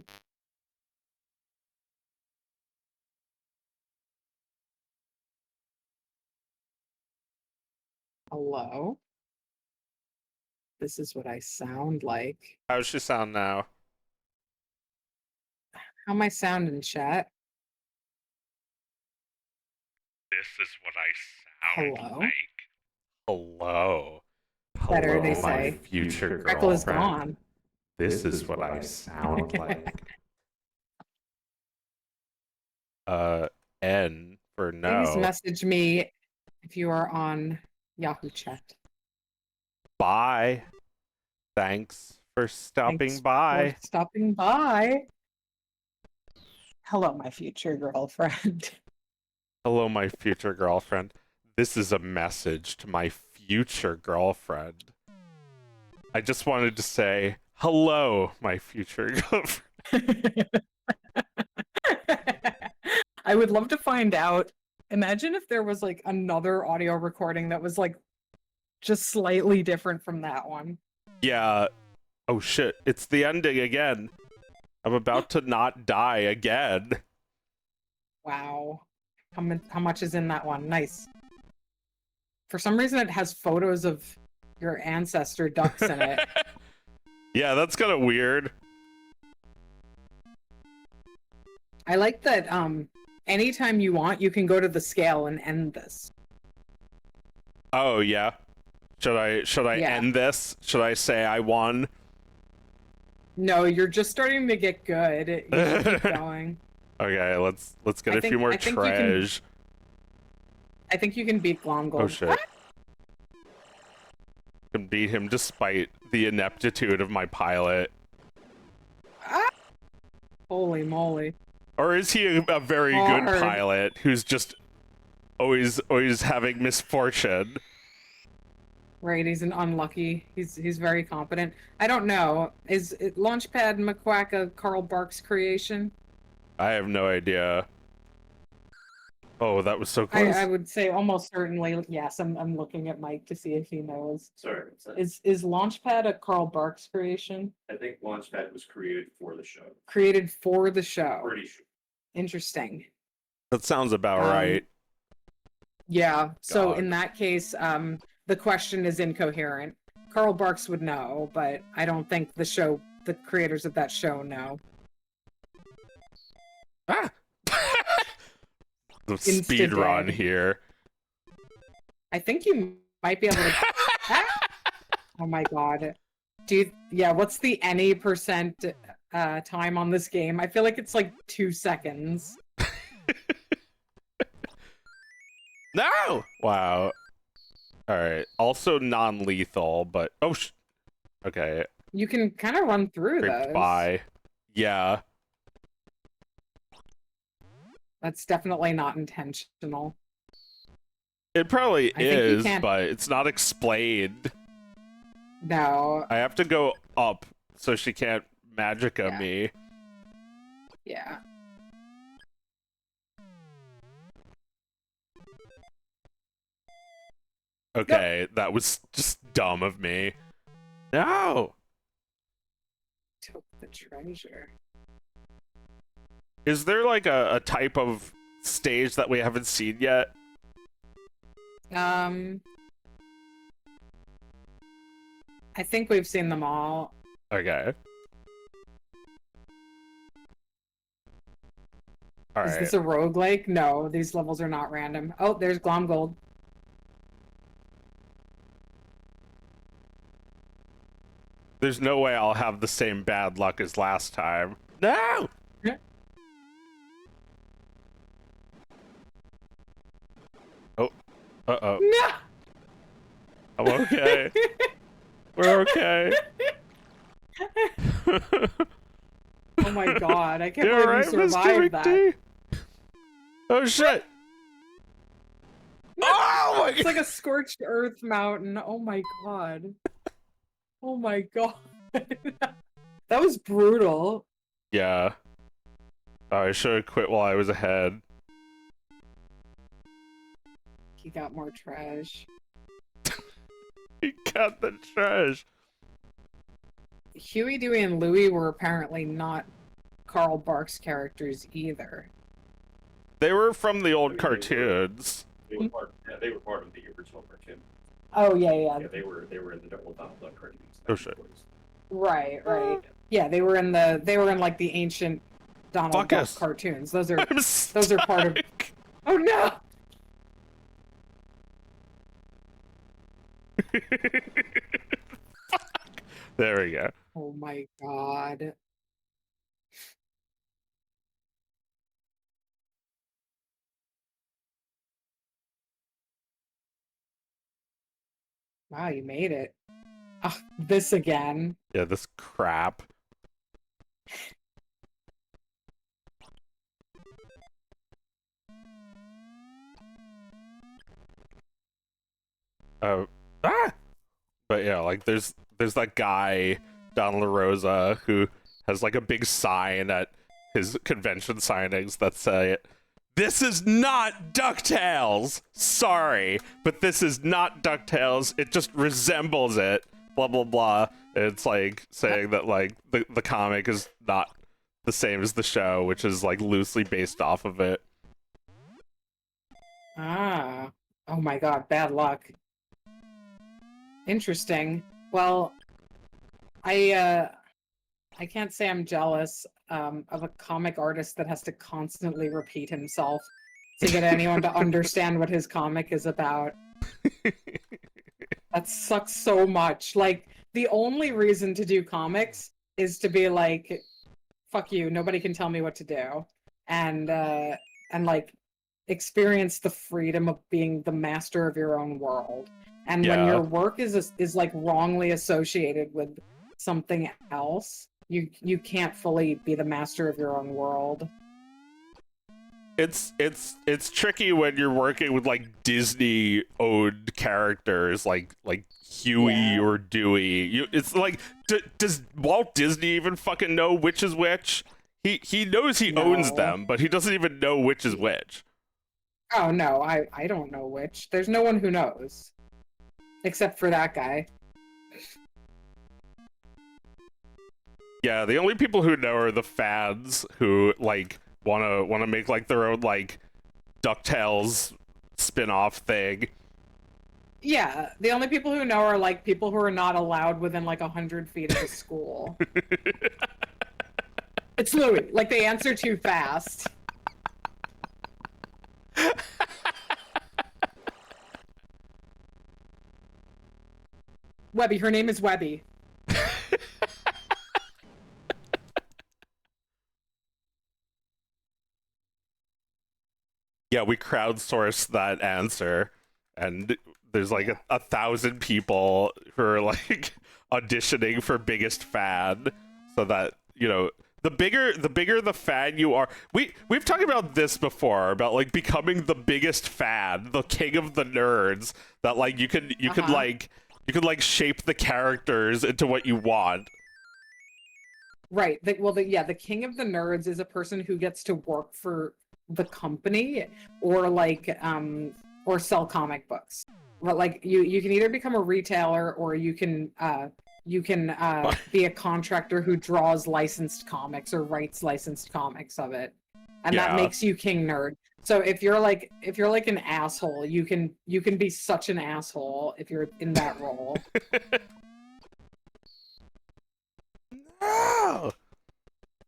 Hello? This is what I sound like. How does she sound now? How am I sounding, chat? This is what I sound Hello? like. Hello. Better, Hello, they my say. future Crackle is girlfriend. gone. This is what I sound like. N for no. Please message me if you are on Yahoo chat. Bye. Thanks for stopping by. For stopping by. Hello, my future girlfriend. Hello, my future girlfriend. This is a message to my future girlfriend. I just wanted to say, hello, my future girlfriend. I would love to find out. Imagine if there was like another audio recording that was like just slightly different from that one. Yeah. Oh shit, it's the ending again. I'm about to not die again. Wow. How much is in that one? Nice. For some reason it has photos of your ancestor ducks in it. Yeah, that's kind of weird. I like that anytime you want, you can go to the scale and end this. Oh yeah. Should I end this? Should I say I won? No, you're just starting to get good. You should keep going. Okay, let's get a few more trash. I think you can beat Glomgold. Oh shit. Can beat him despite the ineptitude of my pilot. Ah! Holy moly. Or is he a very good pilot who's just always having misfortune? Right, he's an unlucky. He's very competent. I don't know. Is Launchpad McQuack a Carl Barks creation? I have no idea. Oh, that was so I close. would say almost certainly yes. I'm looking at Mike to see if he knows. Sorry. Is Launchpad a Carl Barks creation? I think Launchpad was created for the show. Created for the show. Pretty sure. Interesting. That sounds about right. Yeah. So God. in that case, the question is incoherent. Carl Barks would know, but I don't think the creators of that show know. Ah! The speed run Insta-dead. here. I think you might be able to. Oh my god. What's the any percent time on this game? I feel like it's like 2 seconds. No! Wow. Alright. Also non-lethal, but... Oh, okay. You can kind of run through those. Bye. Yeah. That's definitely not intentional. It probably I think you is, can't- but it's not explained. No. I have to go up so she can't magica Yeah. me. Yeah. Okay, that was just dumb of me. No! Took the treasure. Is there like a type of stage that we haven't seen yet? I think we've seen them all. Okay. Is Alright. this a roguelike? No, these levels are not random. Oh, there's Glomgold. There's no way I'll have the same bad luck as last time. No! Oh. Uh-oh. No! I'm okay. We're okay. Oh my god, I can't You believe alright, you Mr. survived that. McD? Oh shit! Oh my It's like a scorched earth mountain. Oh my god. Oh my god. That was brutal. Yeah. Oh, I should have quit while I was ahead. He got more trash. He got the trash. Huey, Dewey, and Louie were apparently not Carl Barks characters either. They were from the old They were- cartoons. They were part of the original cartoon. Oh yeah. Yeah, they were in the Double Donald Duck cartoons. Oh, shit. Right. Yeah, they were in like the ancient Donald Fuck Duck us. cartoons. Those are I'm those are part of. stuck. Oh no! There we go. Oh my god. Wow, you made it. Ah, this again. Yeah, this crap. But yeah, like there's that guy Don La Rosa who has like a big sign at his convention signings that say, "This is not DuckTales. Sorry, but this is not DuckTales. It just resembles it." Blah blah blah. And it's like saying that like the comic is not the same as the show, which is like loosely based off of it. Ah. Oh my god, bad luck. Interesting. Well, I can't say I'm jealous of a comic artist that has to constantly repeat himself to get anyone to understand what his comic is about. That sucks so much. Like, the only reason to do comics is to be like, fuck you, nobody can tell me what to do. And like, experience the freedom of being the master of your own world. And when Yeah. your work is like wrongly associated with something else, you can't fully be the master of your own world. It's tricky when you're working with like Disney owned characters like Huey Yeah. or Dewey. It's like does Walt Disney even fucking know which is which? He knows he owns No. them, but he doesn't even know which is which. Oh no, I don't know which. There's no one who knows. Except for that guy. Yeah, the only people who know are the fans who like wanna make like their own like DuckTales spin-off thing. Yeah, the only people who know are like people who are not allowed within like 100 feet of the school. It's Louis. Like they answer too fast. Webby, her name is Webby. Yeah, we crowdsourced that answer, and there's like Yeah. 1,000 people who are like auditioning for biggest fan, so that the bigger the fan you are. We've talked about this before, about like becoming the biggest fan, the king of the nerds. That like you could like shape the characters into what you want. Right. The king of the nerds is a person who gets to work for the company or or sell comic books. But like you can either become a retailer or you can be a contractor who draws licensed comics or writes licensed comics of it. And that Yeah. makes you king nerd. So if you're like an asshole, you can be such an asshole if you're in that role. Oh.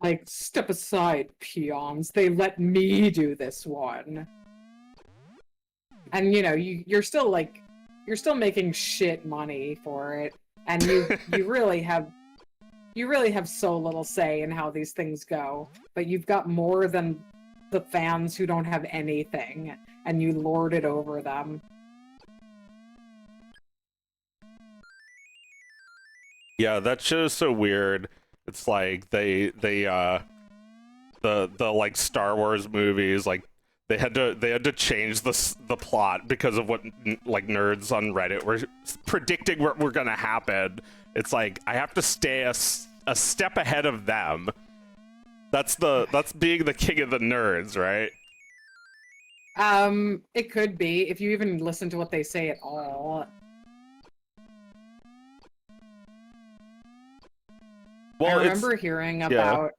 Like, step aside, peons. They let me do this one. And you're still making shit money for it, and you really have so little say in how these things go. But you've got more than the fans who don't have anything, and you lord it over them. Yeah, that show's so weird. It's like the like Star Wars movies, like they had to change the plot because of what like nerds on Reddit were predicting what were gonna happen. It's like I have to stay a step ahead of them. That's being the king of the nerds, right? It could be if you even listen to what they say at all. Well, I remember hearing about.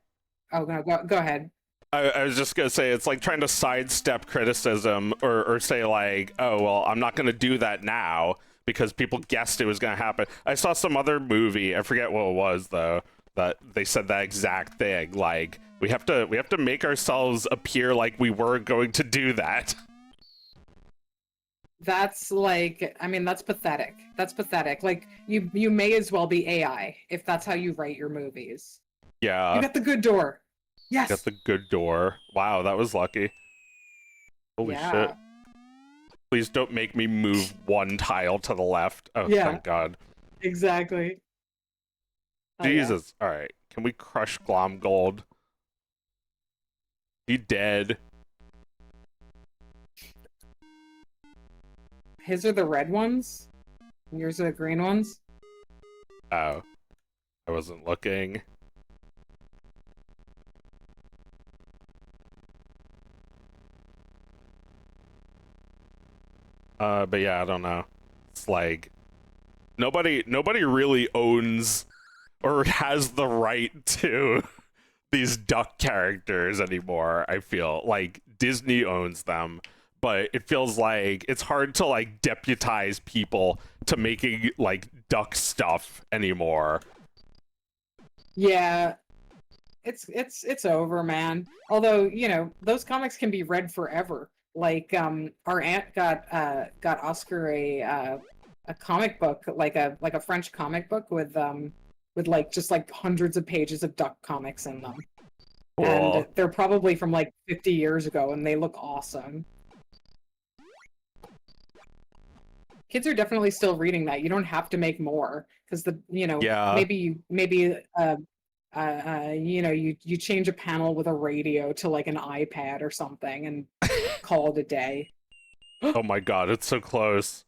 Oh no, go ahead. I was just gonna say it's like trying to sidestep criticism or say like, oh well, I'm not gonna do that now because people guessed it was gonna happen. I saw some other movie, I forget what it was though, that they said that exact thing. Like we have to make ourselves appear like we were going to do that. That's like, I mean, that's pathetic. That's pathetic. Like you may as well be AI if that's how you write your movies. Yeah. You got the good door. Yes. Got the good door. Wow, that was lucky. Holy shit. Please don't make me move one tile to the left. Oh, yeah. Thank God. Exactly. Jesus. All right. Can we crush Glomgold? He dead. His are the red ones. Yours are the green ones. Oh. I wasn't looking. But yeah, I don't know. It's like nobody really owns or has the right to these duck characters anymore. I feel like Disney owns them, but it feels like it's hard to like deputize people to making like duck stuff anymore. Yeah. It's over, man. Although, those comics can be read forever. Like our aunt got Oscar a comic book, like a French comic book with like just like hundreds of pages of duck comics in them. Cool. And they're probably from like 50 years ago and they look awesome. Kids are definitely still reading that. You don't have to make more because Yeah. maybe you change a panel with a radio to like an iPad or something and call it a day. Oh my God, it's so close.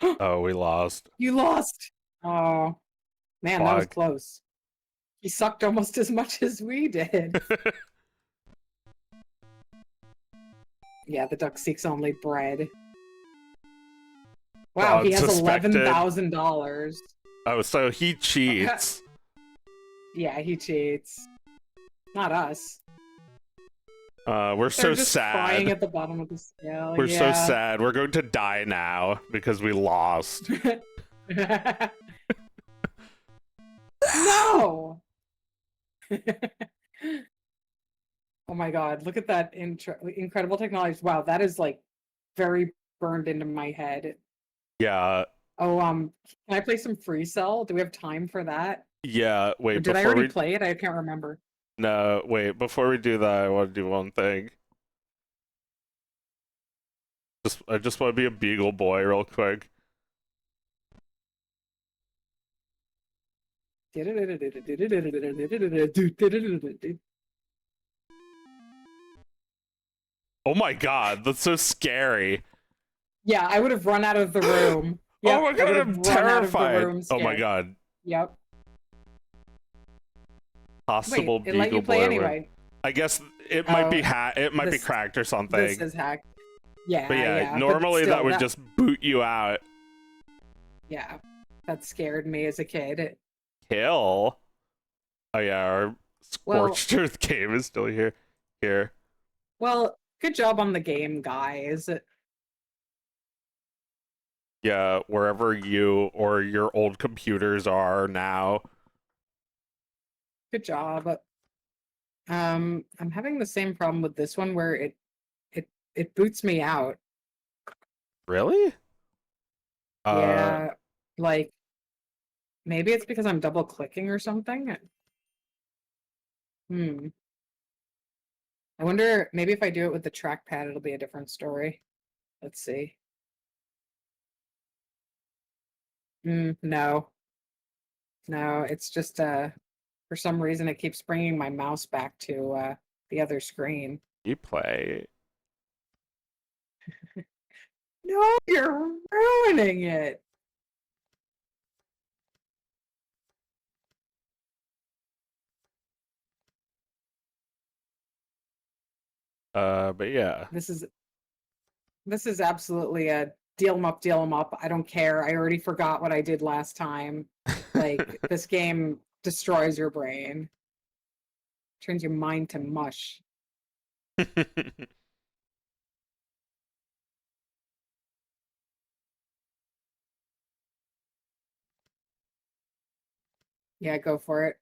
Oh, we lost. You lost. Oh, man, that was close. He sucked almost as much as we did. Yeah, the duck seeks only bread. Wow, he has Unsuspected. $11,000. Oh, so he cheats. Yeah, he cheats. Not us. We're They're so just crying sad. at the bottom of the scale. We're so yeah. sad. We're going to die now because we lost. No! Oh my god, look at that incredible technology. Wow, that is like very burned into my head. Yeah. Oh, can I play some Free Cell? Do we have time for that? Yeah. Or Wait, did I before already we play it? I can't remember. No, wait, before we do that, I want to do one thing. I just want to be a beagle boy real quick. Oh my god, that's so scary. Yeah, I would have run out of the room. Yep, Oh my I god, would have I'm run out of the terrified. room Oh my scared. god. Yep. Possible Wait, it let beagle you play boy. anyway. I guess it might be it might be this- cracked or something. This is hacked. Yeah, but yeah, yeah. normally but still, that would just boot you out. Yeah, that scared me as a kid. Kill. Oh yeah, our Scorched Earth game is still here. Well, good job on the game, guys. Yeah, wherever you or your old computers are now. Good job. I'm having the same problem with this one where it boots me out. Really? Yeah, like maybe it's because I'm double clicking or something. I wonder, maybe if I do it with the trackpad, it'll be a different story. Let's see. No. No, it's just for some reason it keeps bringing my mouse back to the other screen. You play. No, you're ruining it. But yeah. This is absolutely a deal 'em up, deal 'em up. I don't care. I already forgot what I did last time. Like this game destroys your brain. Turns your mind to mush. Yeah, go for it.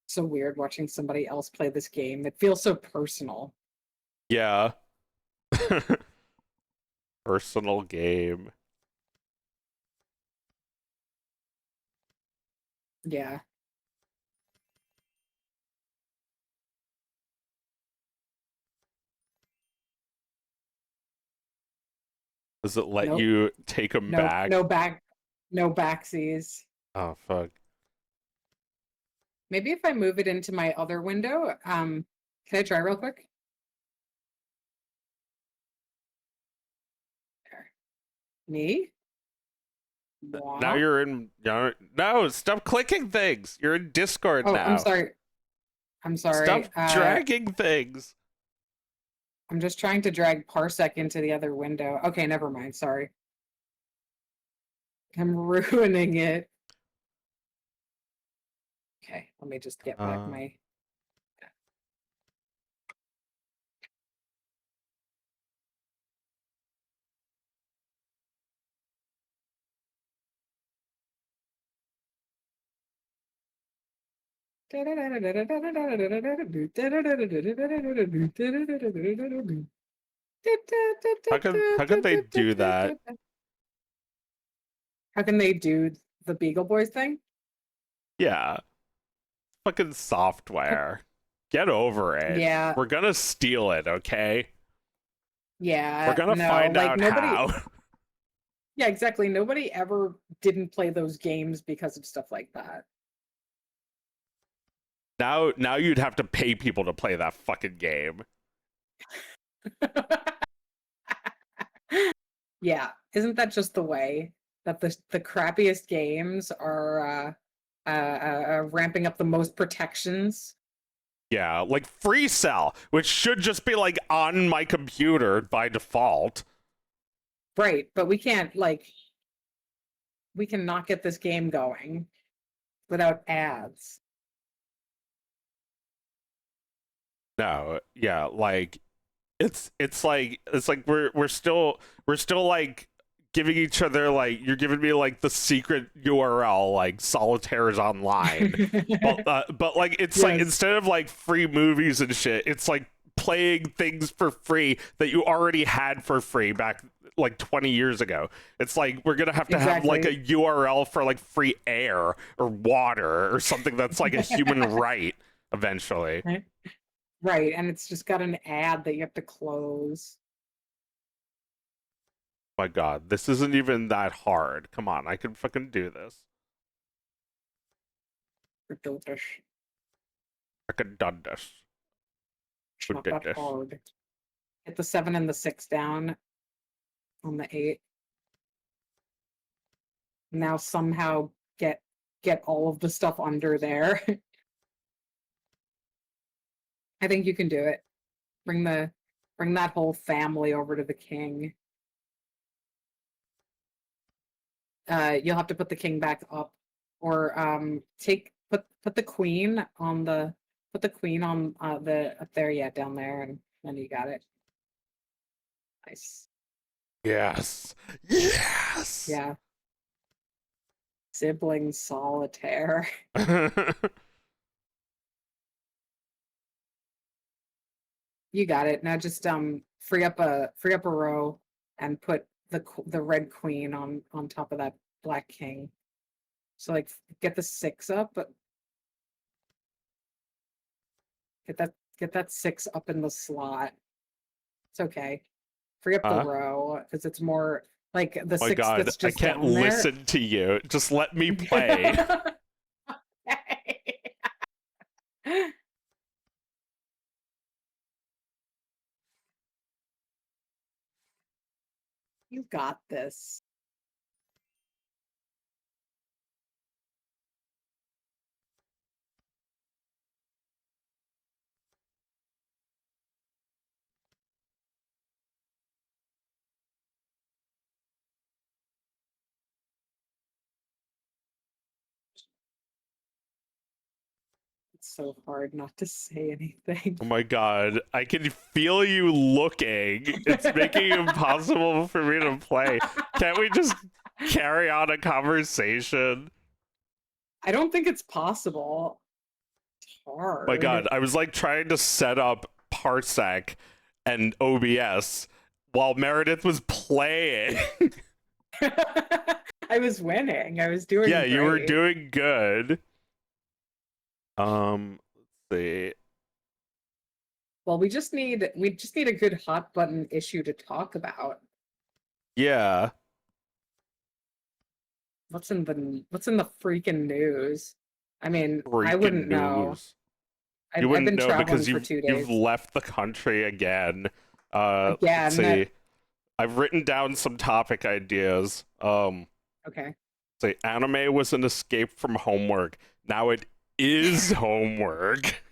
So weird watching somebody else play this game. It feels so personal. Yeah. Personal game. Yeah. Does it let Nope. you take them back? No backsies. Oh fuck. Maybe if I move it into my other window, can I try real quick? There. Me? Now you're in. No, stop clicking things. You're in Discord Oh, now. I'm sorry. I'm sorry. Stop dragging things. I'm just trying to drag Parsec into the other window. Okay, never mind. Sorry. I'm ruining it. Okay, let me just get back my... How can they do that? How can they do the Beagle Boys thing? Yeah. Fucking software. Get over it. Yeah. We're gonna steal it, okay? Yeah. We're gonna find out how. Yeah, exactly. Nobody ever didn't play those games because of stuff like that. Now you'd have to pay people to play that fucking game. Yeah, isn't that just the way that the crappiest games are ramping up the most protections? Yeah, like Free Cell, which should just be like on my computer by default. Right, but we can't we cannot get this game going without ads. No, yeah, like it's like we're still like giving each other like you're giving me like the secret URL like Solitaire's online. But like it's like Yes. instead of like free movies and shit, it's like playing things for free that you already had for free back like 20 years ago. It's like we're gonna have to have like a URL for like free air or water or something that's like a human right eventually. Right, and it's just got an ad that you have to close. My God, this isn't even that hard. Come on, I can fucking do this. Ridiculous. I could done this. It's Who not did that this? hard. Get the 7 and the 6 down on the 8. Now somehow get all of the stuff under there. I think you can do it. Bring that whole family over to the king. You'll have to put the king back up, or put the queen on the up there, yeah, down there, and then you got it. Nice. Yes. Yes. Yeah. Sibling solitaire. You got it. Now just free up a row and put the red queen on top of that black king. So like get the 6 up, but get that 6 up in the slot. It's okay. Free up the Huh? row because it's more like the My 6 God, that's I just can't down there. listen to you. Just let me play. You got this. It's so hard not to say anything. Oh my God, I can feel you looking. It's making it impossible for me to play. Can't we just carry on a conversation? I don't think it's possible. It's hard. My God, I was like trying to set up Parsec and OBS while Meredith was playing. I was winning. I was doing Yeah, you were great. doing good. Let's see. Well, we just need a good hot button issue to talk about. Yeah. What's in the freaking news? I mean, I Freaking wouldn't know. news. I've You wouldn't been know traveling because for you've 2 you've days. left the country again. Let's Again. see. I've written down some topic ideas. Okay. Say anime was an escape from homework. Now it is homework.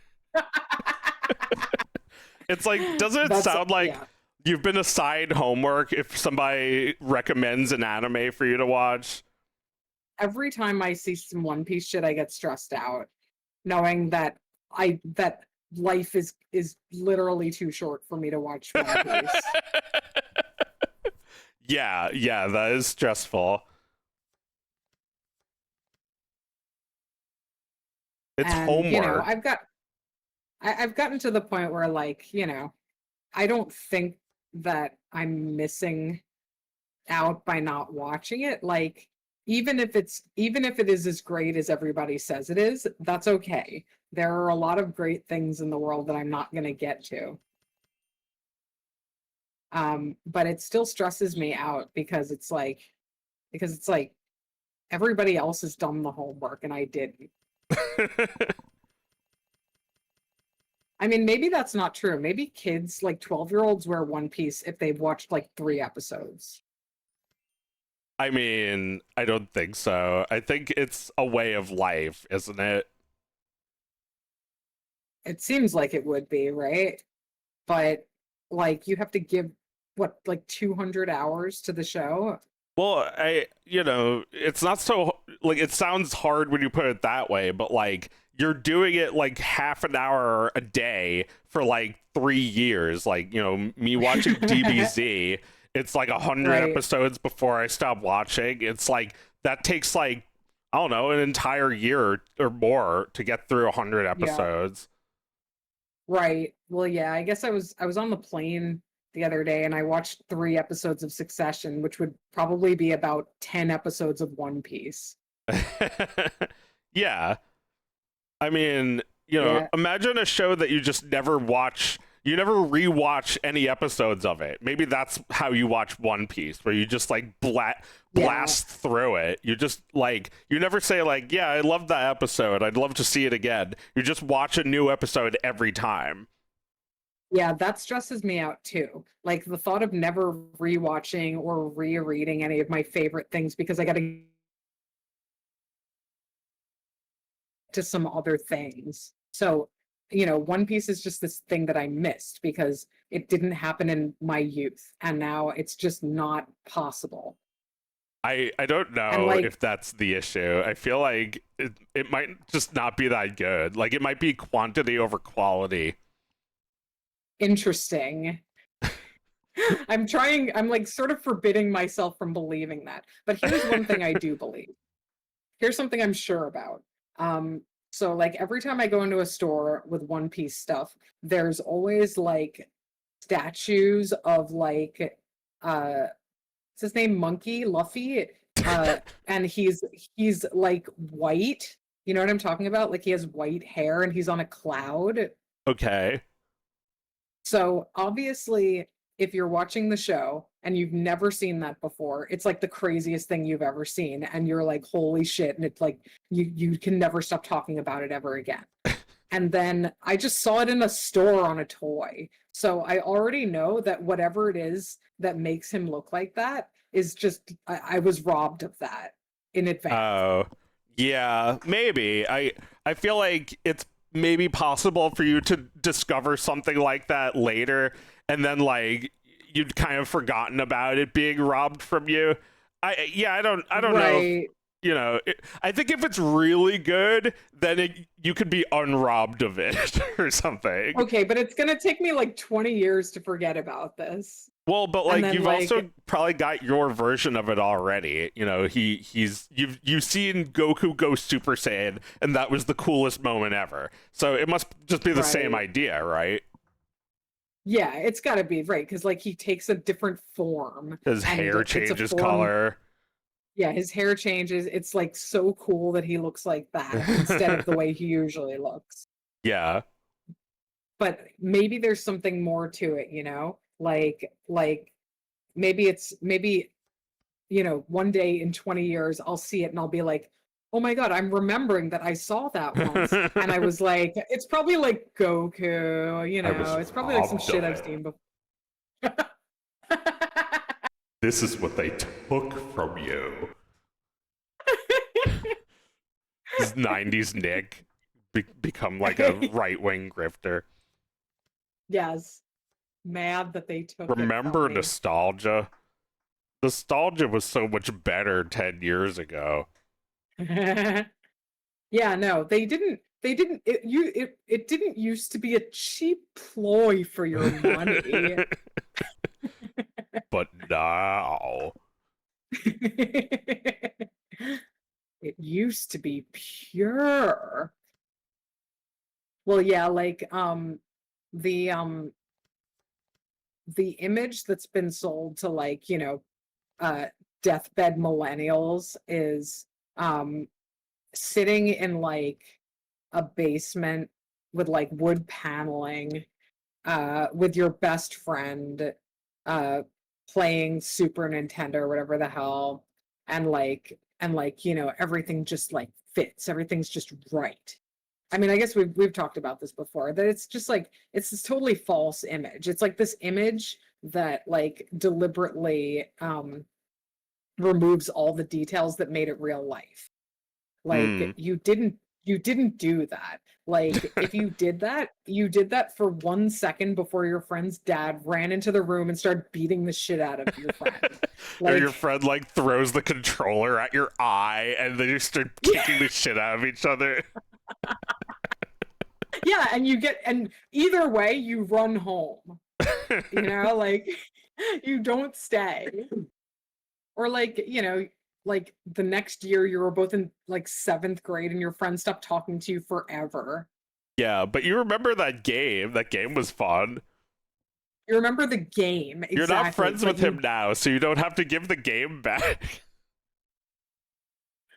It's like, doesn't it sound like yeah. you've been assigned homework if somebody recommends an anime for you to watch? Every time I see some One Piece shit, I get stressed out, knowing that life is literally too short for me to watch One Piece. Yeah, that is stressful. It's And homework. you know, I've gotten to the point where, like, you know, I don't think that I'm missing out by not watching it. Like, even if it is as great as everybody says it is, that's okay. There are a lot of great things in the world that I'm not going to get to. But it still stresses me out because it's like everybody else has done the homework and I didn't. I mean, maybe that's not true. Maybe kids, like 12-year-olds, wear One Piece if they've watched like 3 episodes. I mean, I don't think so. I think it's a way of life, isn't it? It seems like it would be, right? But like you have to give what, like 200 hours to the show? Well, it's not so like it sounds hard when you put it that way, but like you're doing it like half an hour a day for like 3 years. Like, me watching DBZ, it's like 100 Right. episodes before I stop watching. It's like that takes like, I don't know, an entire year or more to get through 100 Yeah. episodes. Right. Well, yeah, I guess I was on the plane the other day and I watched 3 episodes of Succession, which would probably be about 10 episodes of One Piece. Yeah. I mean, Yeah. imagine a show that you just never watch. You never rewatch any episodes of it. Maybe that's how you watch One Piece, where you just like Yeah. blast through it. You just like, you never say like, yeah, I love that episode, I'd love to see it again. You just watch a new episode every time. Yeah, that stresses me out too. Like the thought of never rewatching or rereading any of my favorite things because I got to some other things. So, One Piece is just this thing that I missed because it didn't happen in my youth and now it's just not possible. I don't And know like, if that's the issue. I feel like it might just not be that good. Like it might be quantity over quality. interesting. I'm like sort of forbidding myself from believing that. But here's one thing I do believe. Here's something I'm sure about. So like every time I go into a store with One Piece stuff, there's always like statues of like what's his name? Monkey, Luffy. And he's like white. You know what I'm talking about? Like he has white hair and he's on a cloud. Okay. So obviously, if you're watching the show and you've never seen that before, it's like the craziest thing you've ever seen, and you're like, "Holy shit!" And it's like you can never stop talking about it ever again. And then I just saw it in a store on a toy, so I already know that whatever it is that makes him look like that is just I was robbed of that in advance. Oh, yeah, maybe. I feel like it's maybe possible for you to discover something like that later, and then like you'd kind of forgotten about it being robbed from you. I don't know. Right. I think if it's really good, then you could be unrobbed of it or something. Okay, but it's gonna take me like 20 years to forget about this. Well, but And like then you've like also probably got your version of it already. You've seen Goku go Super Saiyan, and that was the coolest moment ever. So it must just be the same Right. idea, right? Yeah, it's got to be right because like he takes a different form His and hair it's a changes form. color. Yeah, his hair changes. It's like so cool that he looks like that instead of the way he usually looks. Yeah. But maybe there's something more to it, Like maybe one day in 20 years I'll see it and I'll be like, "Oh my God, I'm remembering that I saw that once." And I was like, it's probably like Goku, I was it's probably like some robbed shit of I've it. seen before. This is what they took from you. This 90s Nick become like a right-wing grifter. Yes. Mad that they took it Remember from me. nostalgia? Nostalgia was so much better 10 years ago. Yeah, no, they didn't it didn't used to be a cheap ploy for your money. But now. It used to be pure. Well, yeah, like the um the image that's been sold to like, deathbed millennials is sitting in like a basement with like wood paneling with your best friend uh playing Super Nintendo or whatever the hell, and everything just like fits, everything's just right. I mean, I guess we've talked about this before, that it's just like it's this totally false image. It's like this image that like deliberately removes all the details that made it real life. Like Mm. you didn't do that. Like if you did that for 1 second before your friend's dad ran into the room and started beating the shit out of your friend. Or your Like friend like throws the controller at your eye and then you start kicking the shit out of each other. yeah, and either way you run home. You know, like you don't stay. Or like, like the next year you were both in like 7th grade and your friend stopped talking to you forever. Yeah, but you remember that game. That game was fun. You remember the game, You're not exactly. friends with him now, so you don't have to give the game back.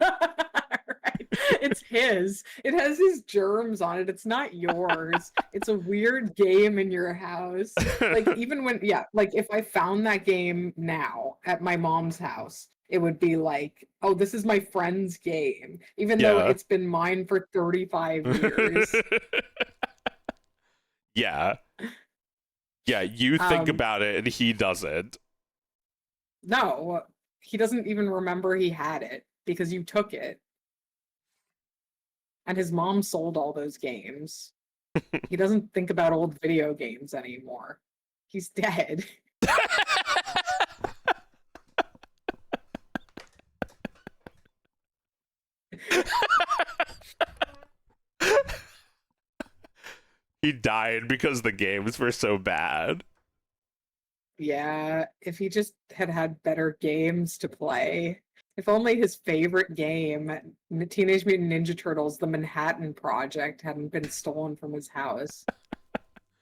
Right. It's his. It has his germs on it. It's not yours. It's a weird game in your house. Like even when like if I found that game now at my mom's house, it would be like, oh, this is my friend's game, even though Yeah. it's been mine for 35 years. Yeah. Yeah, you think Um, about it and he doesn't. no, he doesn't even remember he had it because you took it. And his mom sold all those games. He doesn't think about old video games anymore. He's dead. He died because the games were so bad. Yeah, if he just had had better games to play. If only his favorite game, Teenage Mutant Ninja Turtles, The Manhattan Project, hadn't been stolen from his house.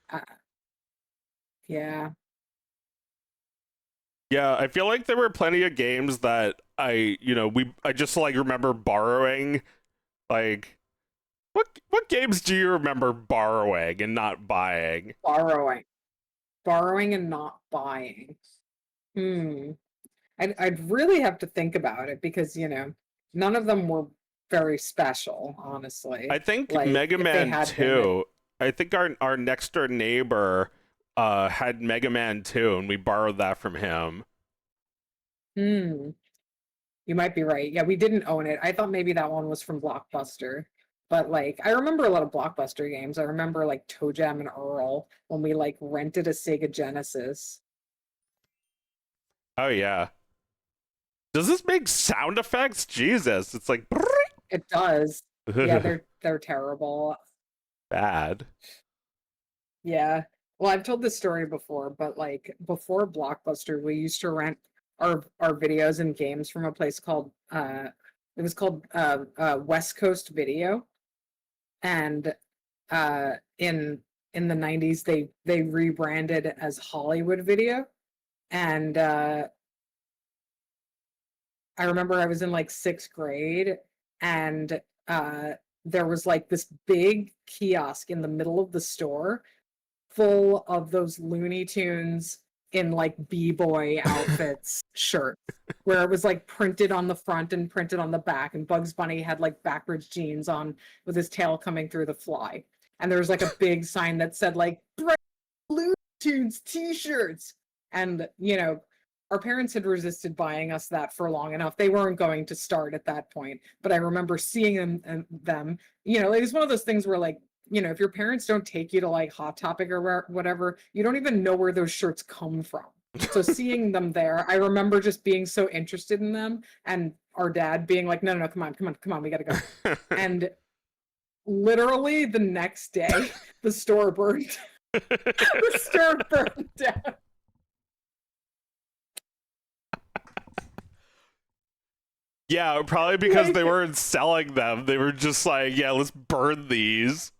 Uh, yeah. Yeah, I feel like there were plenty of games that I just like remember borrowing. Like what games do you remember borrowing and not buying? Borrowing. Borrowing and not buying. Hmm. I'd really have to think about it because, none of them were very special, honestly. I think Like, Mega if they Man had been, 2. I think our next door neighbor had Mega Man 2 and we borrowed that from him. you might be right. Yeah, we didn't own it. I thought maybe that one was from Blockbuster. But like, I remember a lot of Blockbuster games. I remember like Toe Jam and Earl when we like rented a Sega Genesis. Oh yeah. Does this make sound effects? Jesus, it's like It does. Yeah, they're terrible. bad. Yeah. Well, I've told this story before, but like before Blockbuster, we used to rent our videos and games from a place called it was called West Coast Video. And in the 90s they rebranded as Hollywood Video. And I remember I was in like 6th grade and there was like this big kiosk in the middle of the store full of those Looney Tunes in like b-boy outfits shirts where it was like printed on the front and printed on the back, and Bugs Bunny had like backwards jeans on with his tail coming through the fly, and there was like a big sign that said like Bright Looney Tunes t-shirts. And our parents had resisted buying us that for long enough. They weren't going to start at that point, but I remember seeing them. It was one of those things where like, if your parents don't take you to like Hot Topic or whatever, you don't even know where those shirts come from. So seeing them there, I remember just being so interested in them, and our dad being like, no, come on, we gotta go. And literally the next day, the store burned. The store burned down. Yeah, probably because Like, they weren't selling them. They were just like, yeah, let's burn these.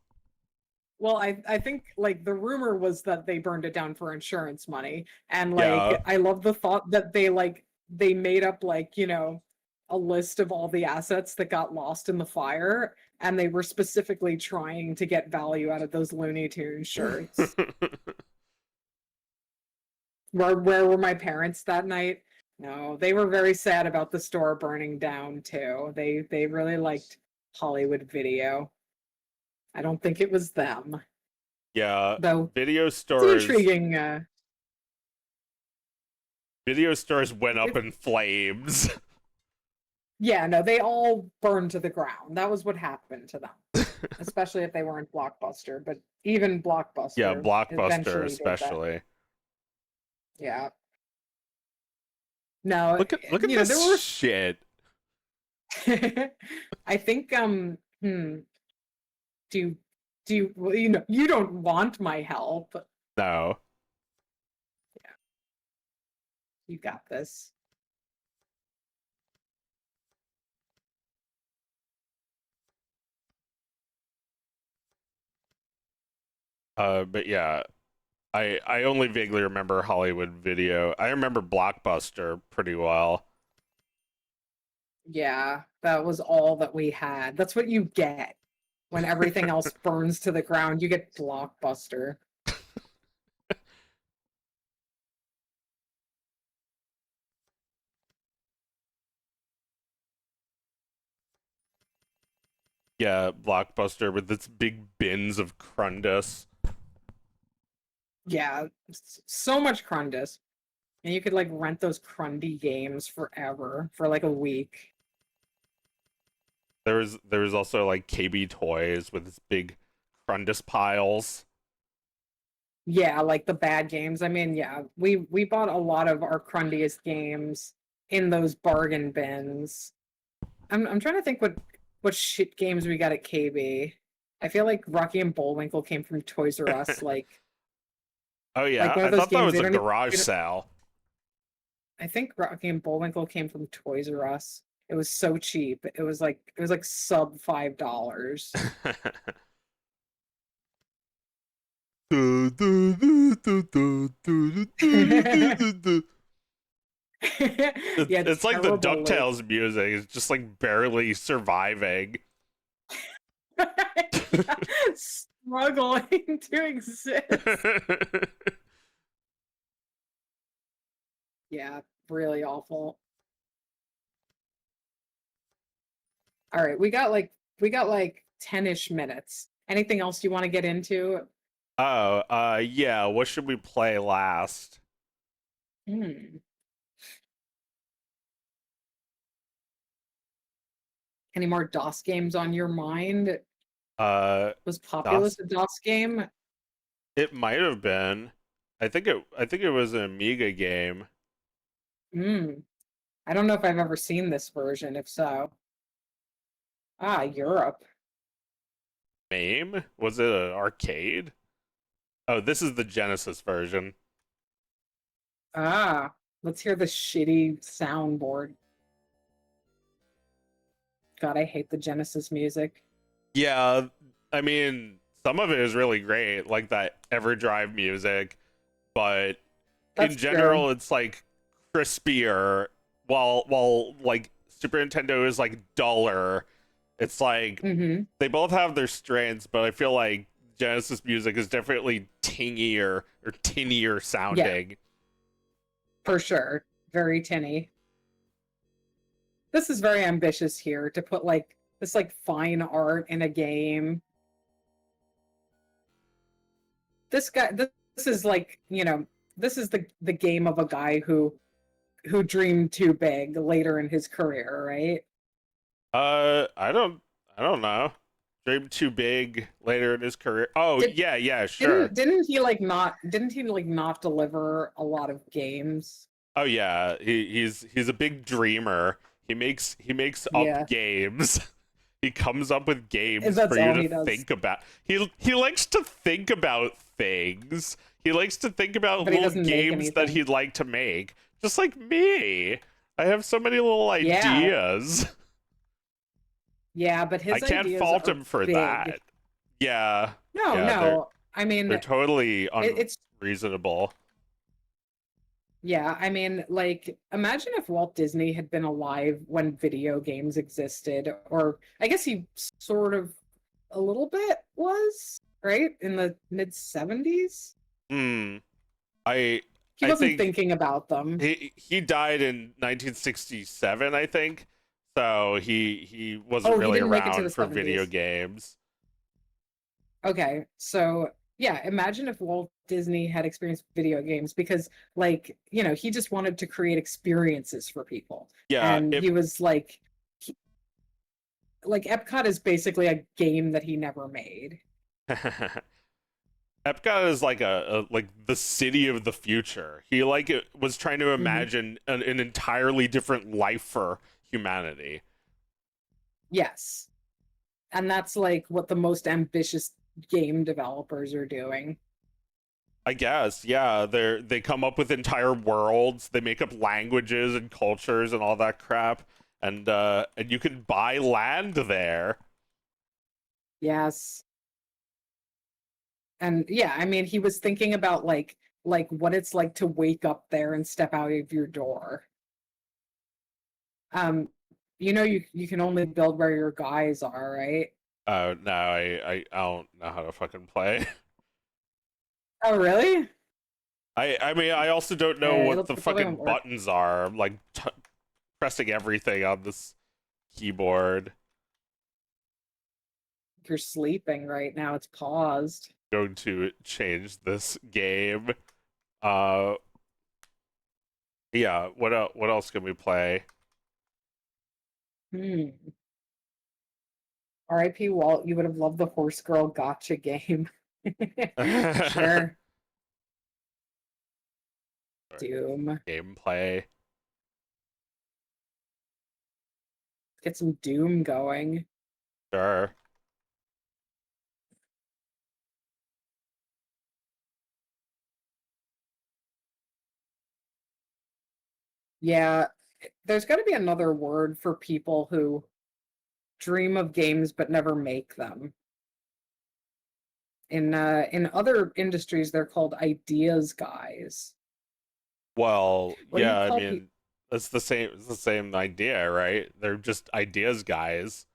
well, I think like the rumor was that they burned it down for insurance money. And Yeah. like I love the thought that they made up like, a list of all the assets that got lost in the fire, and they were specifically trying to get value out of those Looney Tunes shirts. Where were my parents that night? No, they were very sad about the store burning down too. They really liked Hollywood Video. I don't think it was them, Yeah, though. video It's an stores. intriguing. Video stores went up in flames. Yeah, no, they all burned to the ground. That was what happened to them, especially if they weren't Blockbuster. But even Yeah, Blockbuster Blockbuster eventually did that. especially. Yeah. No, Look at you know, there this were. shit. I think do you, well, you know, you don't want my help. No. You got this. But yeah, I only vaguely remember Hollywood Video. I remember Blockbuster pretty well. Yeah, that was all that we had. That's what you get when everything else burns to the ground. You get Blockbuster. Yeah, Blockbuster with its big bins of Crundus. Yeah, so much Crundus. And you could like rent those Crundy games forever for like a week. There was also like KB Toys with its big Crundus piles. Yeah, like the bad games. I mean, yeah, we bought a lot of our crundiest games in those bargain bins. I'm trying to think what shit games we got at KB. I feel like Rocky and Bullwinkle came from Toys R Us, Oh like yeah, one I of those thought that games was they a don't even, garage they don't- sale. I think Rocky and Bullwinkle came from Toys R Us. It was so cheap. It was like sub $5. Yeah, It's like the terrible. DuckTales music. It's just like barely surviving. Struggling to exist. Yeah, really awful. All right, we got like 10-ish minutes. Anything else you want to get into? Oh, yeah. What should we play last? Hmm. Any more DOS games on your mind? Uh, Was Populous DOS. a DOS game? It might have been. I think it was an Amiga game. Hmm. I don't know if I've ever seen this version. If so, Europe. MAME? Was it an arcade? Oh, this is the Genesis version. Ah, let's hear the shitty soundboard. God, I hate the Genesis music. Yeah, I mean, some of it is really great, like that EverDrive music, but That's in true. general, it's like crispier. While like Super Nintendo is like duller. It's like Mm-hmm. they both have their strengths, but I feel like Genesis music is definitely tingier or tinnier Yeah, sounding. for sure. Very tinny. This is very ambitious here to put like this like fine art in a game. This guy, this is like, you know, this is the game of a guy who dreamed too big later in his career, right? I don't know. Dream too big later in his career. Oh Did yeah, yeah, sure. didn't he like not deliver a lot of games? Oh yeah, he's a big dreamer. He makes up Yeah. games. He comes up with games for That's you all to he does. think about. He likes to think about things. He likes to think about But he little doesn't make games that anything. he'd like to make. Just like me. I have so many little Yeah. ideas. Yeah, but I his can't ideas fault are him for big. that. Yeah. No, Yeah, no. I mean, they're totally it's unreasonable. yeah, I mean, like, imagine if Walt Disney had been alive when video games existed, or I guess he sort of a little bit was, right? In the mid 70s. Hmm. I He I wasn't think thinking about them. he died in 1967, I think. So he wasn't Oh, he really didn't make it to the around for video 70s. games. Okay, so Yeah, imagine if Walt Disney had experienced video games because, like, he just wanted to create experiences for people. Yeah, And he was like Epcot is basically a game that he never made. Epcot is like a like the city of the future. He was trying to Mhm. imagine an entirely different life for humanity. Yes. And that's like what the most ambitious game developers are doing. I guess, yeah. They come up with entire worlds. They make up languages and cultures and all that crap. And you can buy land there. Yes. And yeah, I mean, he was thinking about like what it's like to wake up there and step out of your door. Um, you can only build where your guys are, right? Oh no, I don't know how to fucking play. Oh, really? I mean, I also don't know what the It probably won't fucking work. buttons are. I'm like pressing everything on this keyboard. If you're sleeping right now, it's paused. Going to change this game. Uh, yeah. What else can we play? Hmm. R.I.P. Walt, you would have loved the Horse Girl gotcha game. Sure. Doom. Gameplay. Get some Doom going. Sure. Yeah, there's got to be another word for people who dream of games but never make them. In other industries, they're called ideas guys. Well, What do you yeah, I call people? mean, it's the same. It's the same idea, right? They're just ideas guys.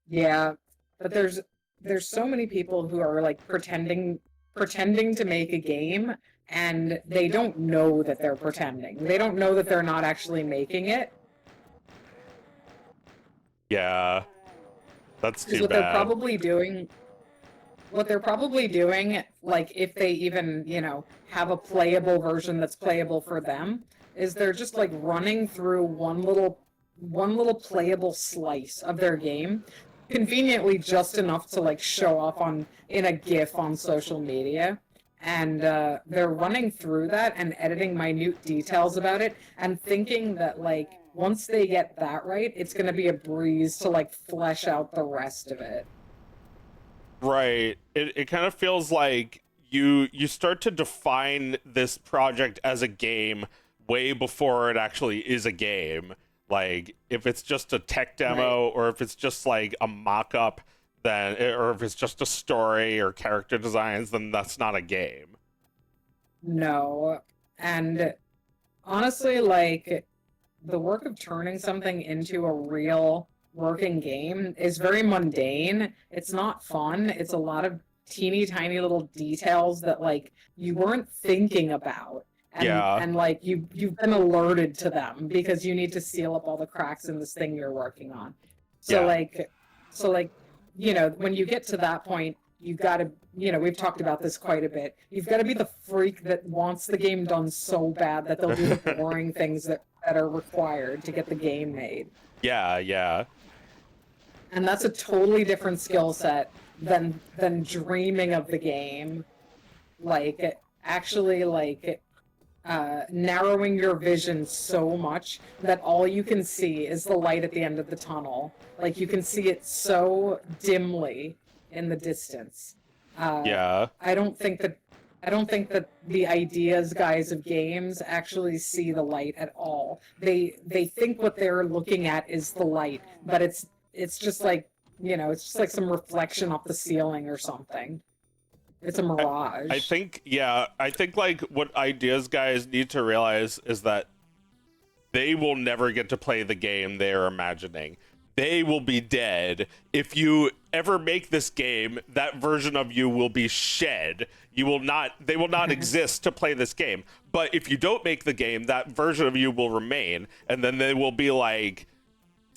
Yeah, but there's so many people who are like pretending to make a game and they don't know that they're pretending. They don't know that they're not actually making it. Yeah, that's Because too bad. what they're probably doing, like if they even, have a playable version that's playable for them, is they're just like running through one little playable slice of their game, conveniently just enough to like show off on in a GIF on social media. And they're running through that and editing minute details about it and thinking that like once they get that right, it's going to be a breeze to like flesh out the rest of it. Right. It kind of feels like you start to define this project as a game way before it actually is a game. Like if it's just a tech Right. demo or if it's just like a mock-up, then or if it's just a story or character designs, then that's not a game. No. And honestly, like the work of turning something into a real working game is very mundane. It's not fun. It's a lot of teeny tiny little details that like you weren't thinking about. And Yeah. and like you've been alerted to them because you need to seal up all the cracks in this thing you're working on. So Yeah. like so like when you get to that point, you got to, we've talked about this quite a bit. You've got to be the freak that wants the game done so bad that they'll do the boring things that are required to get the game made. Yeah, yeah. And that's a totally different skill set than dreaming of the game. Like actually like narrowing your vision so much that all you can see is the light at the end of the tunnel. Like you can see it so dimly in the distance. Yeah. I don't think that the ideas guys of games actually see the light at all. They think what they're looking at is the light, but it's just like it's just like some reflection off the ceiling or something. It's a I mirage. think, yeah, I think like what ideas guys need to realize is that they will never get to play the game they're imagining. They will be dead. If you ever make this game, that version of you will be shed. They will not exist to play this game. But if you don't make the game, that version of you will remain. And then they will be like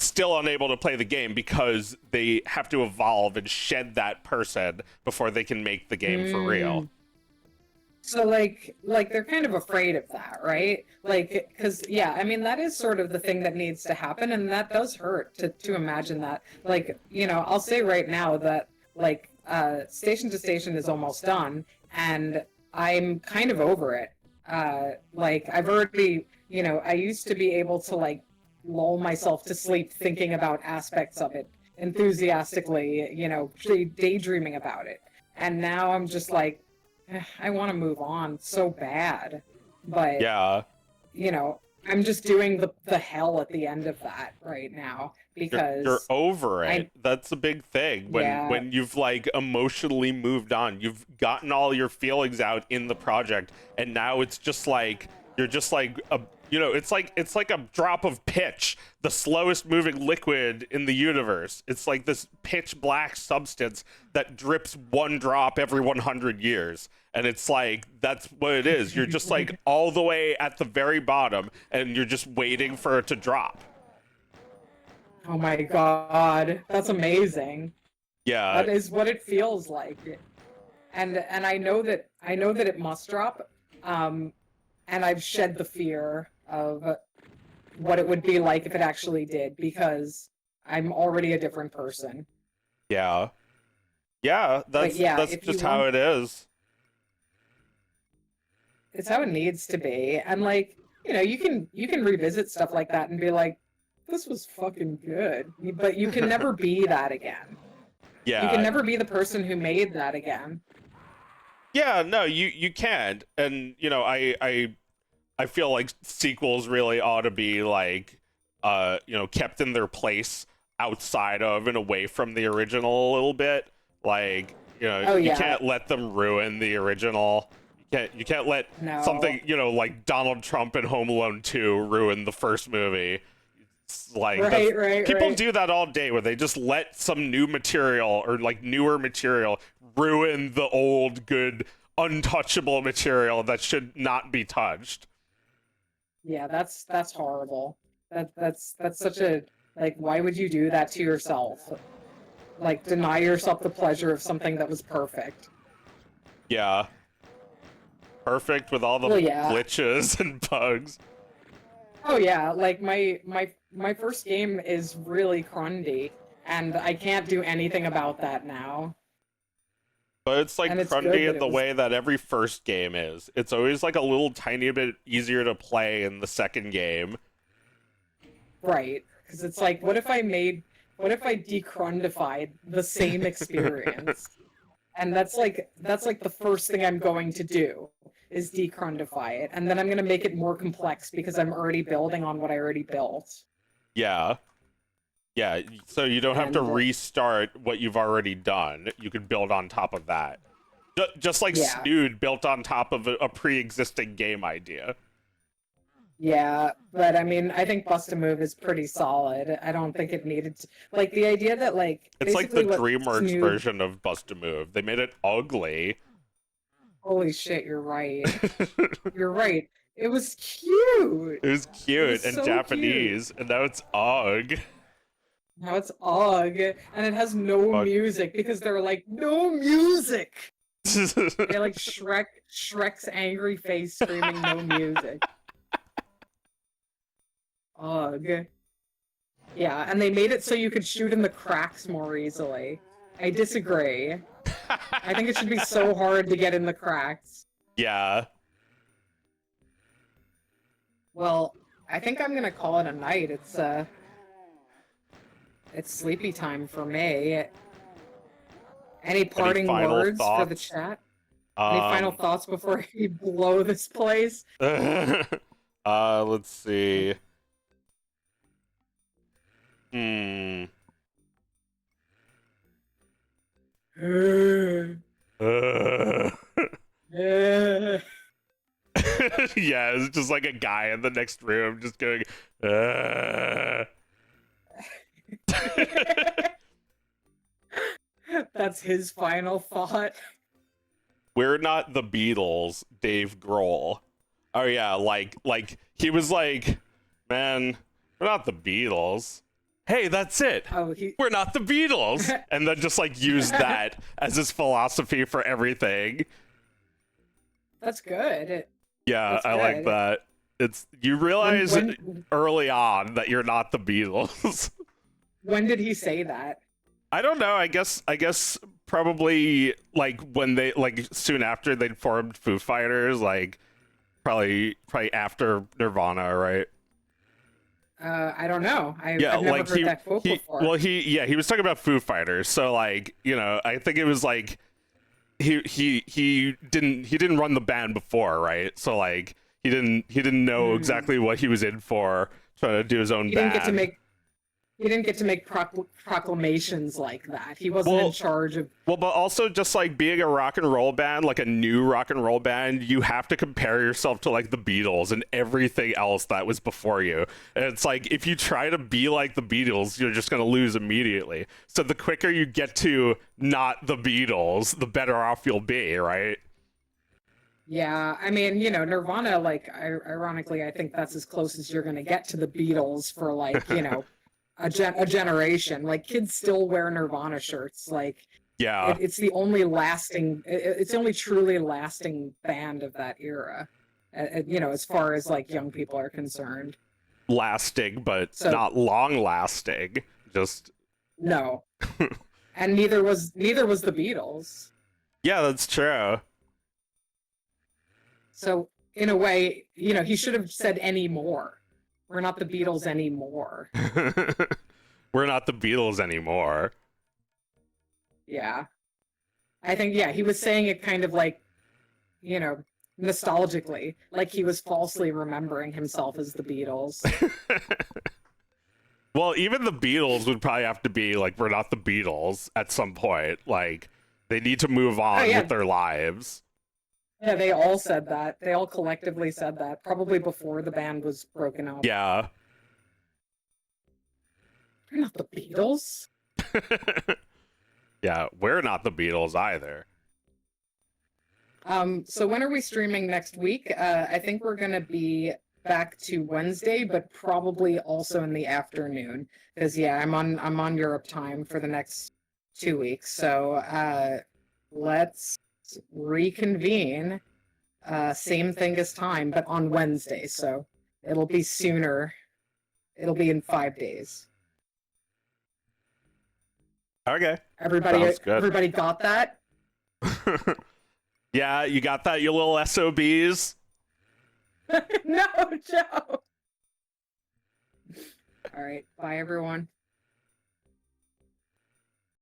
still unable to play the game because they have to evolve and shed that person before they can make the game for real. So like they're kind of afraid of that, right? Like, because yeah, I mean that is sort of the thing that needs to happen, and that does hurt to imagine that. Like, you know, I'll say right now that like Station to Station is almost done, and I'm kind of over it. Like I've already, you know, I used to be able to like lull myself to sleep thinking about aspects of it enthusiastically, you know, daydreaming about it, and now I'm just like, I want to move on so bad, but Yeah. you know, I'm just doing the hell at the end of that right now because You're over it. That's a big thing. When you've like emotionally moved on, you've gotten all your feelings out in the project, and now it's just like you're just like a, you know, it's like a drop of pitch, the slowest moving liquid in the universe. It's like this pitch black substance that drips one drop every 100 years. And it's like, that's what it is. You're just like all the way at the very bottom, and you're just waiting for it to drop. Oh my god, that's amazing. Yeah. That is what it feels like. And I know that it must drop. And I've shed the fear of what it would be like if it actually did, because I'm already a different person. Yeah. Yeah, that's just how it is. It's how it needs to be. And like, you know, you can revisit stuff like that and be like, this was fucking good. But you can never be that again. Yeah. You can never be the person who made that again. Yeah, no, you can't. And you know, I feel like sequels really ought to be like you know, kept in their place outside of and away from the original a little bit. Like, you know, you can't let them ruin the original. You can't let something, you know, like Donald Trump and Home Alone 2 ruin the first movie. It's like people do that all day, where they just let some new material or like newer material ruin the old good untouchable material that should not be touched. Yeah, that's horrible. That's such a, like, why would you do that to yourself? Like, deny yourself the pleasure of something that was perfect. Yeah. Perfect with all the glitches and bugs. Oh yeah, like my first game is really crundy, and I can't do anything about that now. But it's like crundy in the way that every first game is. It's always like a little tiny bit easier to play in the second game. Right, because it's like, what if I decrundified the same experience? And that's like the first thing I'm going to do, is decrundify it, and then I'm gonna make it more complex because I'm already building on what I already built. Yeah. Yeah, so you don't have to restart what you've already done. You can build on top of that. Just like Snood built on top of a pre-existing game idea. Yeah, but I mean, I think Bust a Move is pretty solid. I don't think it needed to, like, the idea that, like, it's like the DreamWorks version of Bust a Move. They made it ugly. Holy shit, you're right. You're right. It was cute. It was cute and so Japanese, cute. And now it's ugh. Now it's ugh, and it has no music because they're like, no music. They're like Shrek's angry face screaming, no music. Ugh. Yeah, and they made it so you could shoot in the cracks more easily. I disagree. I think it should be so hard to get in the cracks. Yeah. Well, I think I'm gonna call it a night. It's sleepy time for me. Any parting words for the chat? Any final thoughts before we blow this place? Let's see. Yeah, it's just like a guy in the next room just going, That's his final thought. We're not the Beatles, Dave Grohl. Oh yeah, like he was like, man, we're not the Beatles. hey, that's it. Oh, he. We're not the Beatles. And then just like use that as his philosophy for everything. That's good. Yeah, That's I like good. that. It's you realize When early on that you're not the Beatles. when did he say that? I don't know. I guess probably like when they like soon after they'd formed Foo Fighters, like probably after Nirvana, right? I don't know. I've Yeah, never like heard that quote before. he was talking about Foo Fighters. So like, you know, I think it was like he didn't run the band before, right? So like he didn't know exactly what he was in for trying to do his own He band. didn't get to make proclamations like that. He wasn't in charge of. Well, but also just like being a rock and roll band, like a new rock and roll band, you have to compare yourself to like the Beatles and everything else that was before you. And it's like if you try to be like the Beatles, you're just going to lose immediately. So the quicker you get to not the Beatles, the better off you'll be, right? Yeah, I mean, you know, Nirvana, like, ironically, I think that's as close as you're going to get to the Beatles for, like, you know, a generation. Like, kids still wear Nirvana shirts. Like, Yeah. it's the only lasting, it's the only truly lasting band of that era, you know, as far as, like, young people are concerned. Lasting, but So- not long lasting. Just No. And neither was the Beatles. yeah, that's true. So, in a way, you know, he should have said any more. We're not the Beatles anymore. We're not the Beatles anymore. Yeah. I think, yeah, he was saying it kind of like, you know, nostalgically, like he was falsely remembering himself as the Beatles. Well, even the Beatles would probably have to be like, we're not the Beatles at some point. Like, they need to move on yeah. with their lives. Yeah, they all said that. They all collectively said that, probably before the band was broken up. Yeah. We're not the Beatles. Yeah, we're not the Beatles either. So when are we streaming next week? I think we're gonna be back to Wednesday, but probably also in the afternoon. Because yeah, I'm on Europe time for the next 2 weeks. So let's reconvene. Same thing as time, but on Wednesday. So it'll be sooner. It'll be in 5 days. Okay. Everybody, Sounds good. everybody got that? Yeah, you got that, you little SOBs? No, Joe. All right. Bye, everyone.